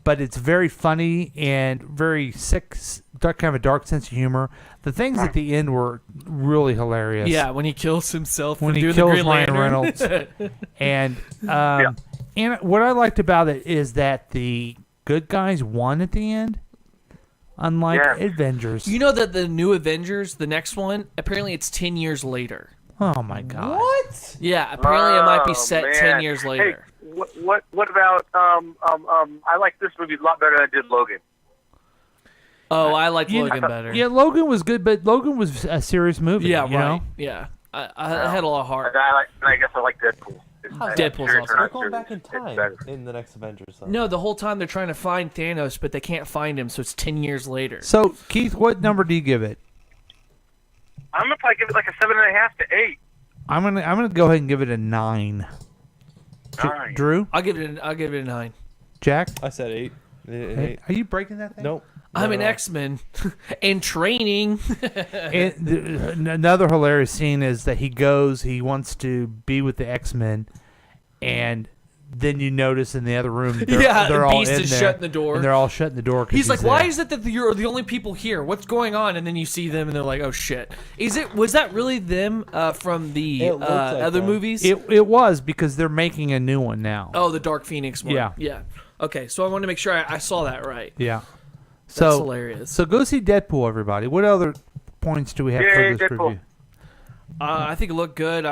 But it's very funny and very sick, kind of a dark sense of humor. The things at the end were really hilarious. Yeah, when he kills himself. When for he doing kills the Green Ryan Lantern. Reynolds. And what I liked about it is that the good guys won at the end, unlike Avengers. You know that the new Avengers, the next one, apparently it's 10 years later. Oh my God! What? Yeah, apparently it might be set man. 10 years later. Hey, what about I like this movie a lot better than I did Logan. Oh, I like Logan better. Yeah, Logan was good, but Logan was a serious movie. Yeah, you right. know? Yeah, I had a lot of heart. I guess I like Deadpool. Deadpool's awesome. They're going back in time in the next Avengers. Though. No, the whole time they're trying to find Thanos, but they can't find him, so it's 10 years later. So, Keith, what number do you give it? I'm gonna probably give it like a 7.5 to 8. I'm gonna go ahead and give it a 9. Drew, I'll give it a 9. Jack, I said 8. Hey, are you breaking that thing? Nope. I'm an X-Men in training. And another hilarious scene is that he wants to be with the X-Men, and then you notice in the other room they're all Beast in is there, shutting the door. and they're all shutting the door. 'Cause He's like, there. "Why is it that you're the only people here? What's going on?" And then you see them, and they're like, "Oh shit! Was that really them from the other movies?" It was because they're making a new one now. Oh, the Dark Phoenix one. Yeah. Yeah. Okay, so I wanted to make sure I saw that right. Yeah. That's So hilarious. So go see Deadpool, everybody. What other points do we have for this Deadpool. review? I think it looked good.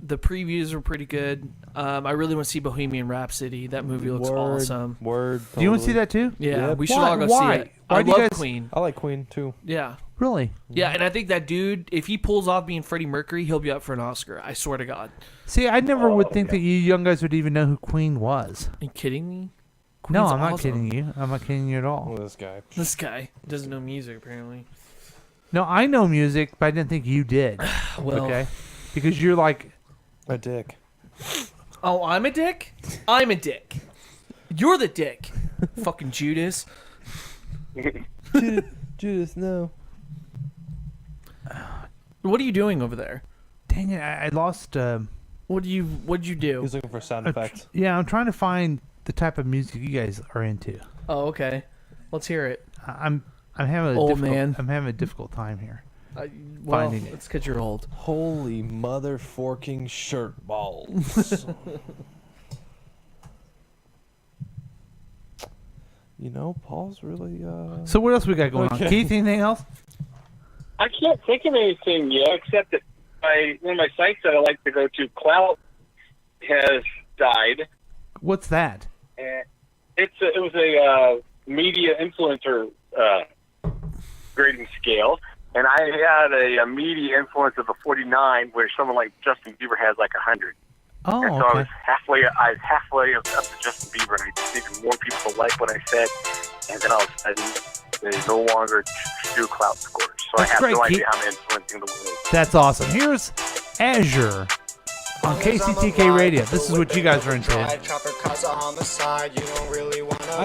The previews were pretty good. I really want to see Bohemian Rhapsody. That movie looks awesome. Word. Do you want to see that too? Yeah, we should all go see it. Why I do you love guys? Queen. I like Queen too. Yeah. Really? Yeah, and I think that dude, if he pulls off being Freddie Mercury, he'll be up for an Oscar. I swear to God. See, I never would think that you young guys would even know who Queen was. Are you kidding me? No, Queen's I'm not awesome. kidding you. I'm not kidding you at all. This guy. This guy doesn't know music, apparently. No, I know music, but I didn't think you did. Well. Okay? Because you're like a dick. Oh, I'm a dick? I'm a dick. You're the dick. Fucking Judas. Judas, no. What are you doing over there? Dang it, I lost. What'd you do? He's looking for sound effects. Yeah, I'm trying to find the type of music you guys are into. Oh, okay. Let's hear it. I'm having a Old difficult, man. I'm having a difficult time here. Well, finding it. it's because you're old. Holy mother forking shirt balls. You know, Paul's really. So what else we got going on? Keith, anything else? I can't think of anything yet, except that one of my sites that I like to go to, Clout, has died. What's that? And it was a media influencer grading scale, and I had a media influence of a 49, where someone like Justin Bieber has like 100. Oh, and so okay. I was halfway up to Justin Bieber, and I just needed more people to like what I said, and then all of a sudden they no longer do Clout scores. So That's I have great, no idea Keith. how I'm influencing the world. That's awesome. Here's Azure on KCTK Radio. This is what you guys are into. I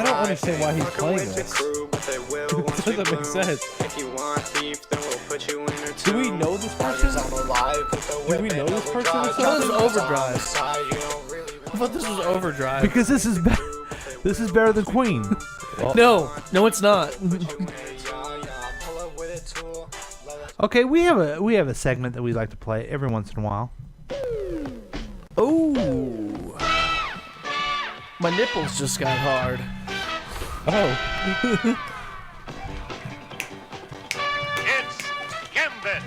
don't understand why he's playing this. It doesn't make sense. Do we know this person? Do we know this person or This something? is Overdrive. I thought this was Overdrive. Because this is this is better than Queen. No, it's not. Okay, we have a segment that we like to play every once in a while. My nipples just got hard. Oh. It's Gambit.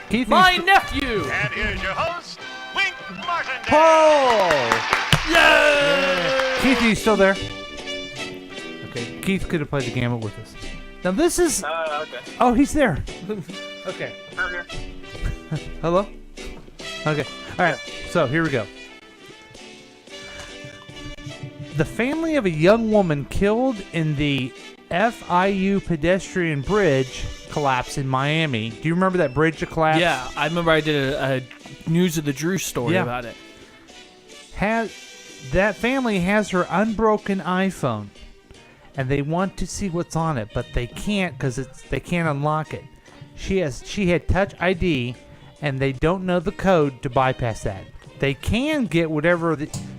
Keith, My nephew. And here's your host, Wink Martindale. Oh! Yeah! Keith, are you still there? Okay, Keith could have played the gambit with us. Now this is... Okay. Oh, he's there. Okay. I'm here. Hello? Okay. All right. So here we go. The family of a young woman killed in the FIU pedestrian bridge collapse in Miami. Do you remember that bridge that collapsed? Yeah, I remember I did a News of the Drew story about it. That family has her unbroken iPhone, and they want to see what's on it, but they can't because they can't unlock it. She had Touch ID, and they don't know the code to bypass that. They can get whatever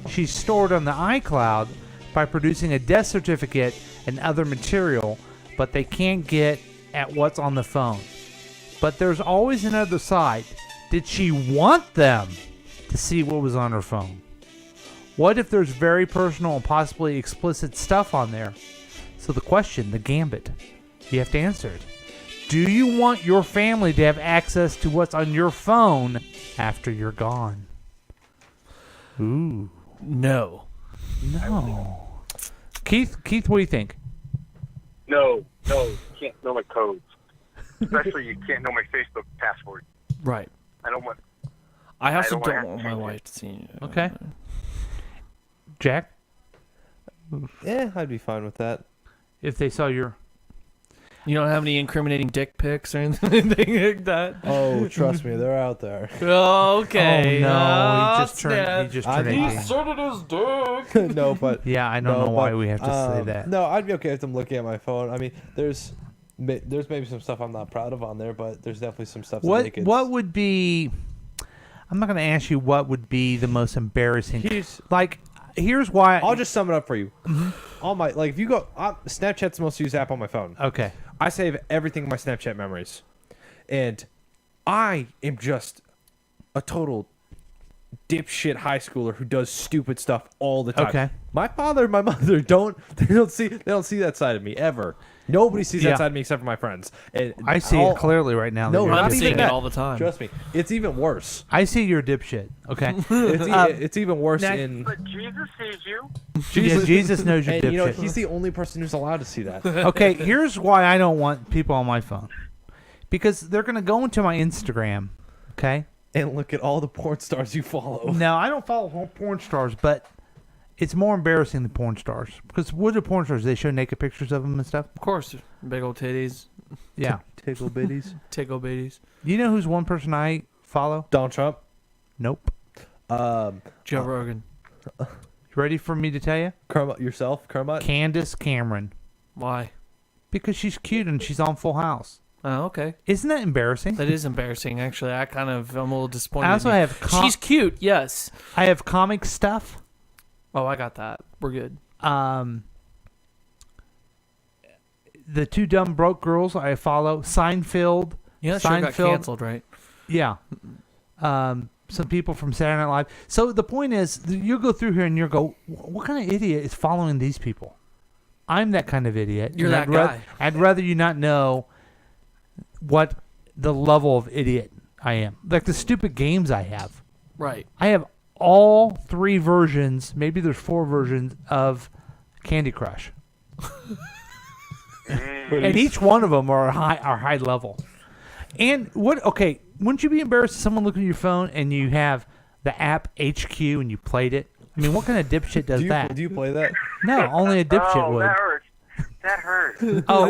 she's stored on the iCloud by producing a death certificate and other material, but they can't get at what's on the phone. But there's always another side. Did she want them to see what was on her phone? What if there's very personal and possibly explicit stuff on there? So the question, the gambit, you have to answer it. Do you want your family to have access to what's on your phone after you're gone? Ooh. No. Keith, what do you think? No, you can't know my codes. Especially you can't know my Facebook password. Right. I don't want. I also don't don't wanna want my wife to see it. Okay. Jack? Yeah, I'd be fine with that. If they saw your... You don't have any incriminating dick pics or anything like that? Oh, trust me, they're out there. Okay. Oh, no. He just snap. turned 18. He inserted his dick. No, but... Yeah, I don't know why we have to say that. No, I'd be okay with them looking at my phone. I mean, there's maybe some stuff I'm not proud of on there, but there's definitely some stuff that they could... What would be... I'm not going to ask you what would be the most embarrassing... Here's why... I'll just sum it up for you. All my... Like, if you go... Snapchat's the most used app on my phone. Okay. I save everything in my Snapchat memories. And I am just a total dipshit high schooler who does stupid stuff all the time. Okay. My father and my mother don't see that side of me ever. Nobody sees that side of me except for my friends. And I see it clearly right now. No, I'm not seeing even it that. all the time. Trust me, it's even worse. I see you're a dipshit. Okay. It's even worse in. But Jesus sees you. Jesus knows you're And dipshit. you know he's the only person who's allowed to see that. Okay, here's why I don't want people on my phone. Because they're going to go into my Instagram, okay? And look at all the porn stars you follow. No, I don't follow porn stars, but it's more embarrassing than porn stars. Because what are porn stars? They show naked pictures of them and stuff? Of course. Big old titties. Yeah. Tickle bitties. Tickle bitties. You know who's one person I follow? Donald Trump. Nope. Joe Rogan. You ready for me to tell you? Kermit? Candace Cameron. Why? Because she's cute and she's on Full House. Oh, okay. Isn't that embarrassing? That is embarrassing, actually. I'm a little disappointed. I also in you. have... She's cute, yes. I have comic stuff. Oh, I got that. We're good. The Two Dumb Broke Girls I follow. Seinfeld. Yeah, that show got canceled, right? Yeah. Some people from Saturday Night Live. So the point is, you go through here and you go, what kind of idiot is following these people? I'm that kind of idiot. You're And that guy. I'd rather you not know what the level of idiot I am. Like the stupid games I have. Right. I have all 3 versions, maybe there's 4 versions of Candy Crush. And each one of them are high level. And wouldn't you be embarrassed if someone looked at your phone and you have the app HQ and you played it? I mean, what kind of dipshit does that? Do you play that? No, only a dipshit would. That hurts. That hurts. Yeah. Oh,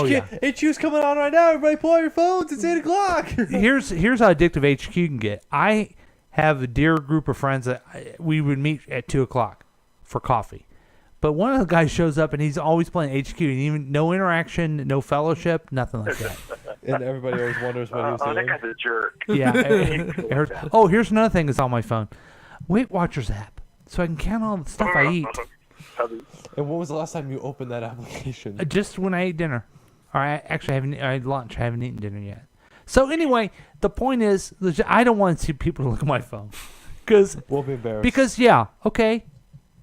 yeah. HQ's coming on right now. Everybody pull out your phones. It's 8 o'clock. Here's how addictive HQ can get. I have a dear group of friends that we would meet at 2 o'clock for coffee. But one of the guys shows up and he's always playing HQ. And even no interaction, no fellowship, nothing like that. And everybody always wonders what he was doing. That guy's a jerk. Yeah. It hurts. Oh, here's another thing that's on my phone. Weight Watchers app. So I can count all the stuff I eat. And when was the last time you opened that application? Just when I ate dinner. Or I had lunch. I haven't eaten dinner yet. So anyway, the point is, I don't want to see people look at my phone. We'll be embarrassed. Because yeah, okay.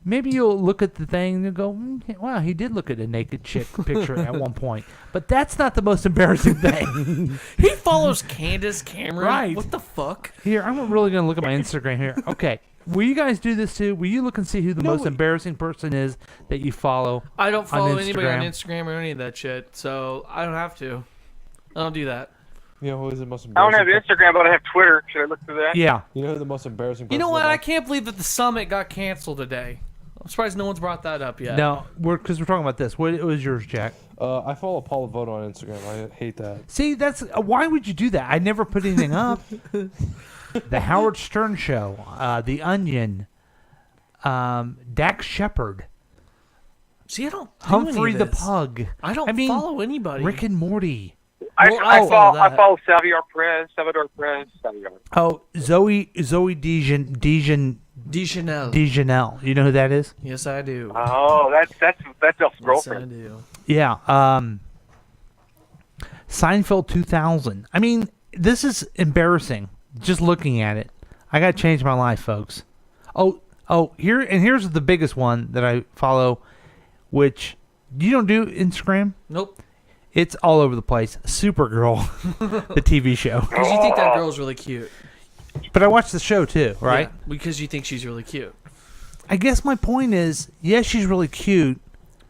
Maybe you'll look at the thing and you'll go, wow, he did look at a naked chick picture at one point. But that's not the most embarrassing thing. He follows Candace Cameron. Right. What the fuck? Here, I'm really going to look at my Instagram here. Okay. Will you guys do this too? Will you look and see who the most embarrassing person is that you follow? I don't follow on anybody on Instagram? Instagram or any of that shit, so I don't have to. I don't do that. You know who is the most I don't embarrassing? have Instagram, but I have Twitter. Should I look through that? Yeah. You know who the most embarrassing person You know is what? about? I can't believe that the summit got canceled today. I'm surprised no one's brought that up yet. No, because we're talking about this. What was yours, Jack? I follow Paul Voto on Instagram. I hate that. See, that's why would you do that? I never put anything up. The Howard Stern Show, The Onion, Dax Shepard. See, I don't do Humphrey any the of this. Pug. I don't follow anybody. Rick and Morty. I follow follow Salvador Perez. Oh, Zoe Deschanel. Deschanel. You know who that is? Yes, I do. Oh, that's Elf's girlfriend. Yes, I do. Yeah. Seinfeld 2000. I mean, this is embarrassing. Just looking at it, I got to change my life, folks. Here's the biggest one that I follow, which you don't do Instagram. Nope. It's all over the place. Supergirl, the TV show. Because you think that girl's really cute. But I watched the show too, right? Yeah, because you think she's really cute. I guess my point is, yes, she's really cute.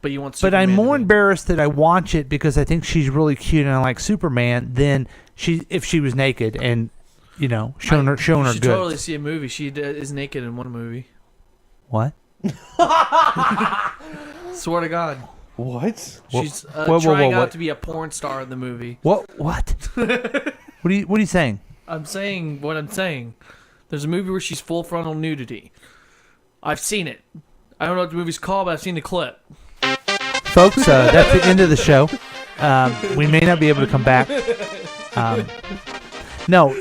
But you want But Superman I'm more to be- embarrassed that I watch it because I think she's really cute and I like Superman than if she was naked and showing her You good. should totally see a movie. She is naked in one movie. What? Swear to God. What? She's Whoa, trying whoa. out to be a porn star in the movie. What? What are you saying? I'm saying what I'm saying. There's a movie where she's full frontal nudity. I've seen it. I don't know what the movie's called, but I've seen the clip. Folks, that's the end of the show. We may not be able to come back. No,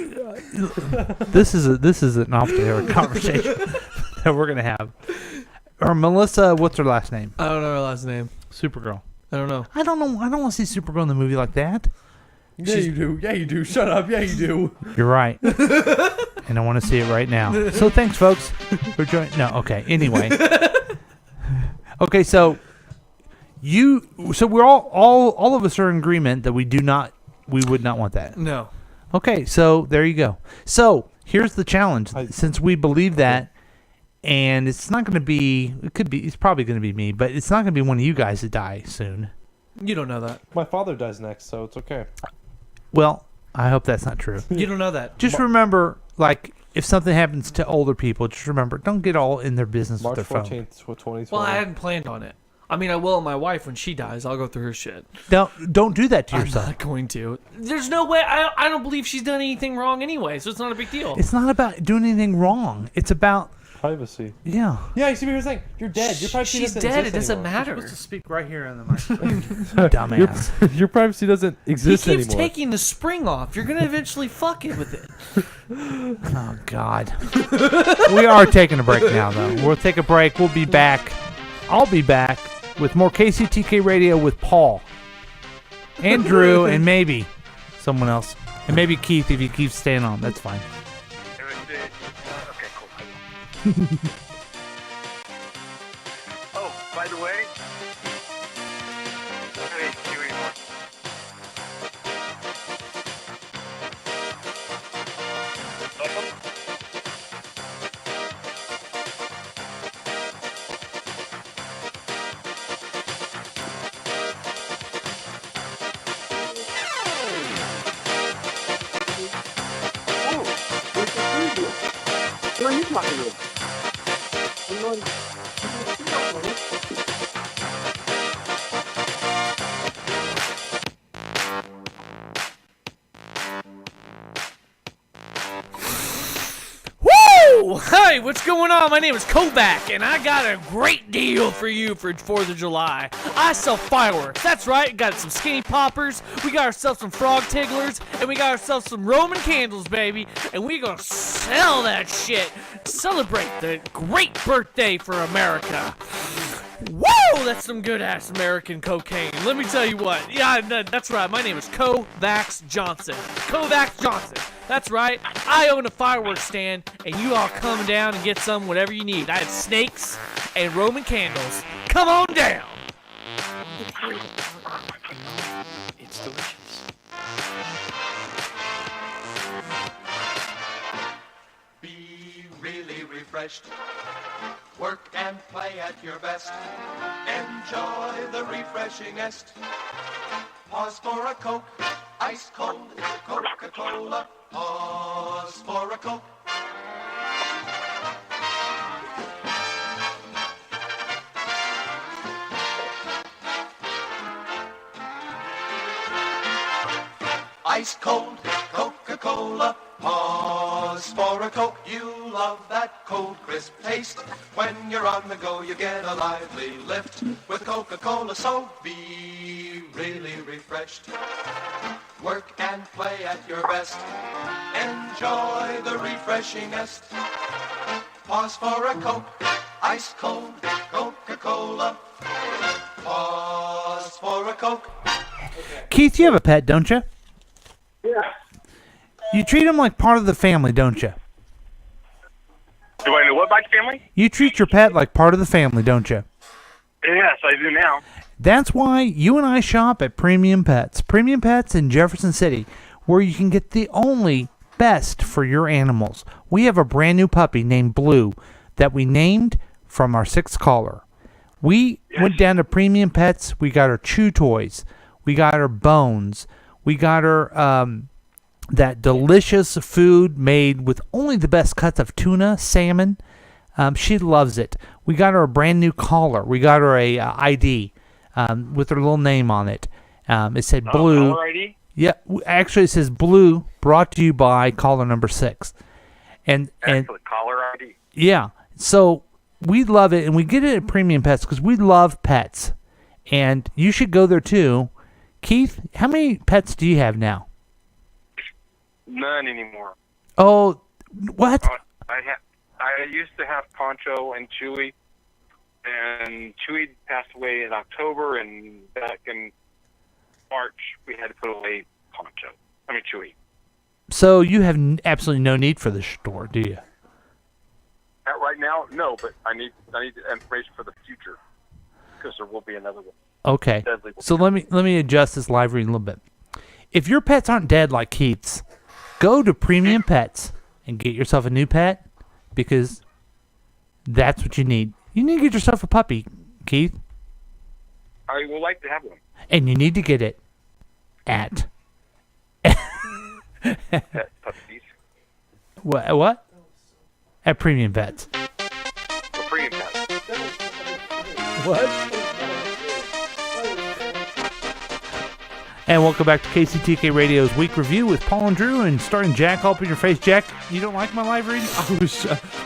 this is an off-the-air conversation that we're gonna have. Or Melissa, what's her last name? I don't know her last name. Supergirl. I don't know. I don't know. I don't want to see Supergirl in the movie like that. Yeah, you do. Yeah, you do. Shut up. Yeah, you do. You're right. And I want to see it right now. So thanks, folks, for joining. No, okay. Anyway. Okay, so we're all of us are in agreement that we would not want that. No. Okay, so there you go. So here's the challenge. Since we believe that, and it's not going to be, it's probably going to be me, but it's not going to be one of you guys that die soon. You don't know that. My father dies next, so it's okay. Well, I hope that's not true. You don't know that. Just remember, like, if something happens to older people, just remember, don't get all in their business March with their 14th, 2020. Well, I hadn't planned on it. I mean, I will my wife when she dies. I'll go through her shit. Don't do that to yourself. I'm not going to. There's no way. I don't believe she's done anything wrong anyway, so it's not a big deal. It's not about doing anything wrong. It's about privacy. Yeah. Yeah, you see what you're saying? You're dead. Your privacy She's doesn't dead. exist It doesn't anymore. matter. You're supposed to speak right here in the microphone. Dumbass. Your privacy doesn't He exist keeps anymore. taking the spring off. You're gonna eventually fuck it with it. Oh, God. We are taking a break now, though. We'll take a break. We'll be back. I'll be back with more KCTK Radio with Paul and Drew and maybe someone else. And maybe Keith if he keeps staying on. That's fine. Okay, cool. Oh, by the way, Who are you talking with? Woo! Hey, what's going on? My name is Kovac, and I got a great deal for you for 4th of July. I sell fireworks. That's right. Got some skinny poppers. We got ourselves some frog tigglers, and we got ourselves some Roman candles, baby. And we gonna sell that shit. Celebrate the great birthday for America. Woo! That's some good-ass American cocaine. Let me tell you what. Yeah, that's right. My name is Kovacs Johnson. Kovacs Johnson. That's right. I own a fireworks stand, and you all come down and get some whatever you need. I have snakes and Roman candles. Come on down. It's delicious. Be really refreshed. Work and play at your best. Enjoy the refreshingest. Pause for a Coke, ice cold Coca-Cola. Pause for a Coke. Ice cold Coca-Cola. Pause for a Coke. You love that cold, crisp taste. When you're on the go, you get a lively lift with Coca-Cola. So be really refreshed. Work and play at your best. Enjoy the refreshingest. Pause for a Coke. Ice cold Coca-Cola. Pause for a Coke. Keith, you have a pet, don't you? Yeah. You treat him like part of the family, don't you? Do I know what about family? You treat your pet like part of the family, don't you? Yes, I do now. That's why you and I shop at Premium Pets. Premium Pets in Jefferson City, where you can get the only best for your animals. We have a brand new puppy named Blue that we named from our 6th caller. We went down to Premium Pets. We got her chew toys. We got her bones. We got her that delicious food made with only the best cuts of tuna, salmon. She loves it. We got her a brand new collar. We got her a ID with her little name on it. It said Blue. Collar ID? Yeah, actually it says Blue, brought to you by caller number 6. And Collar ID. yeah, so we love it, and we get it at Premium Pets because we love pets. And you should go there too. Keith, how many pets do you have now? None anymore. Oh, what? I used to have Poncho and Chewy, and Chewy passed away in October, and back in March we had to put away Chewy. So you have absolutely no need for this store, do you? Right now, no, but I need information for the future because there will be another one. Okay. So let me adjust this live reading a little bit. If your pets aren't dead like Keith's, go to Premium Pets and get yourself a new pet because that's what you need. You need to get yourself a puppy, Keith. I would like to have one. And you need to get it at Pet puppies. What? At Premium Pets. Premium Pets. What? And welcome back to KCTK Radio's Week Review with Paul and Drew, and starting Jack up in your face. Jack, you don't like my live reading?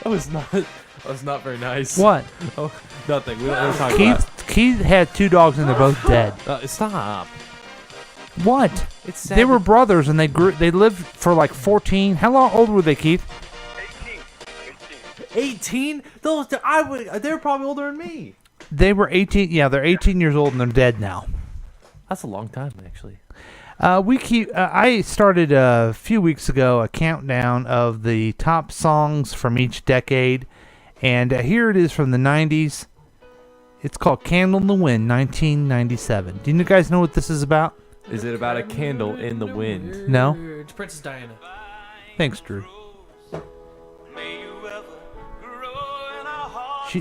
I was not very nice. What? Oh, nothing. We don't talk about it. Keith had 2 dogs and they're both dead. Stop. What? It's sad. They were brothers and they lived for like 14. How old were they, Keith? 18? They're probably older than me. They were 18. Yeah, they're 18 years old and they're dead now. That's a long time, actually. I started a few weeks ago a countdown of the top songs from each decade, and here it is from the 90s. It's called "Candle in the Wind," 1997. Do you guys know what this is about? Is it about a candle in the wind? No. It's Princess Diana. Thanks, Drew.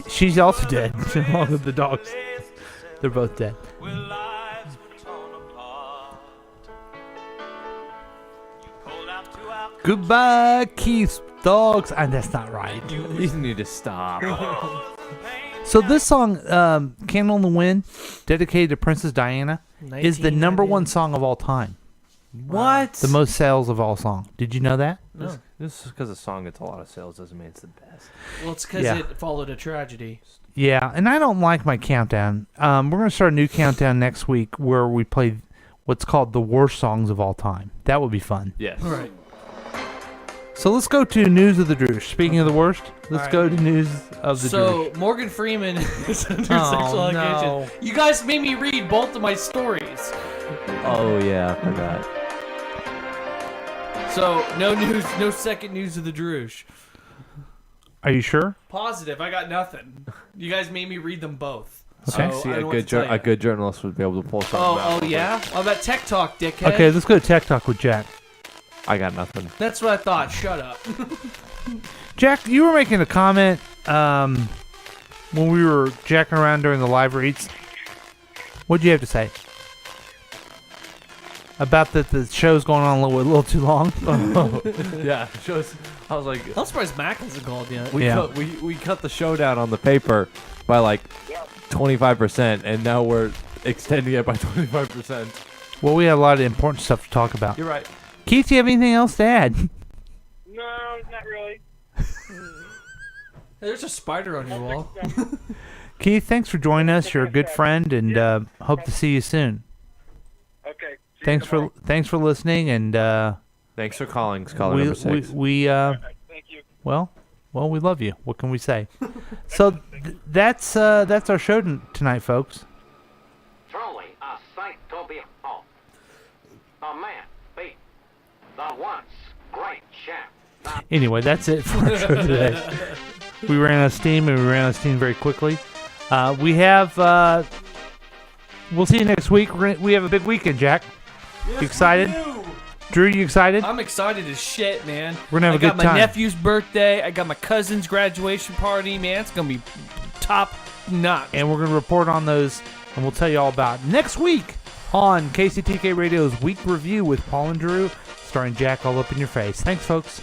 She's also dead, along with the dogs. They're both dead. Goodbye, Keith's dogs. And that's not right. You need to stop. So this song, "Candle in the Wind," dedicated to Princess Diana, is the #1 song of all time. What? The most sales of all song. Did you know that? No. Just because a song gets a lot of sales doesn't mean it's the best. Well, it's because it followed a tragedy. Yeah, and I don't like my countdown. We're going to start a new countdown next week where we play what's called the worst songs of all time. That would be fun. Yes. All right. So let's go to News of the Droosh. Speaking of the worst, let's go to News of the Droosh. So, Morgan Freeman is under sexual allegation. You guys made me read both of my stories. Oh, yeah, I forgot. So no news, no second news of the Droosh. Are you sure? Positive. I got nothing. You guys made me read them both. Okay. So See, I don't a know what to tell you. good journalist would be able to pull something out. Oh yeah. All that tech talk, dickhead. Okay, let's go to Tech Talk with Jack. I got nothing. That's what I thought. Shut up. Jack, you were making a comment when we were jacking around during the live reads. What'd you have to say? About that the show's going on a little too long? Yeah, shows. I was like, I'm surprised Mac hasn't called yet. We cut the show down on the paper by like 25%, and now we're extending it by 25%. Well, we had a lot of important stuff to talk about. You're right. Keith, do you have anything else to add? No, not really. There's a spider on your wall. Keith, thanks for joining us. You're a good friend, and hope to see you soon. Okay. Thanks for listening, and thanks for calling. Caller number 6. Thank you. Well, we love you. What can we say? So that's our show tonight, folks. Truly a sight to behold. The man beat the once great champ. Anyway, that's it for our show today. We ran out of steam, and we ran out of steam very quickly. We have. We'll see you next week. We have a big weekend, Jack. Yes, you excited? Drew, you excited? I'm excited as shit, man. We're gonna have a good I got time. my nephew's birthday. I got my cousin's graduation party, man. It's gonna be top notch. And we're gonna report on those, and we'll tell you all about it next week on KCTK Radio's Week Review with Paul and Drew, starring Jack all up in your face. Thanks, folks.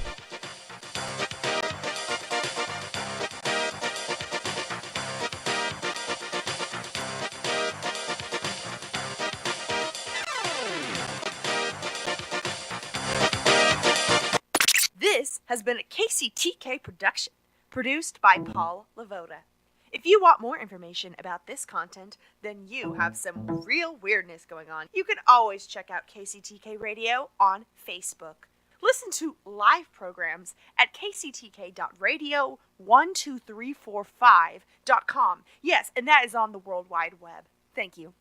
This has been a KCTK production, produced by Paul Lavoda. If you want more information about this content, then you have some real weirdness going on. You can always check out KCTK Radio on Facebook. Listen to live programs at kctk.radio12345.com. Yes, and that is on the World Wide Web. Thank you.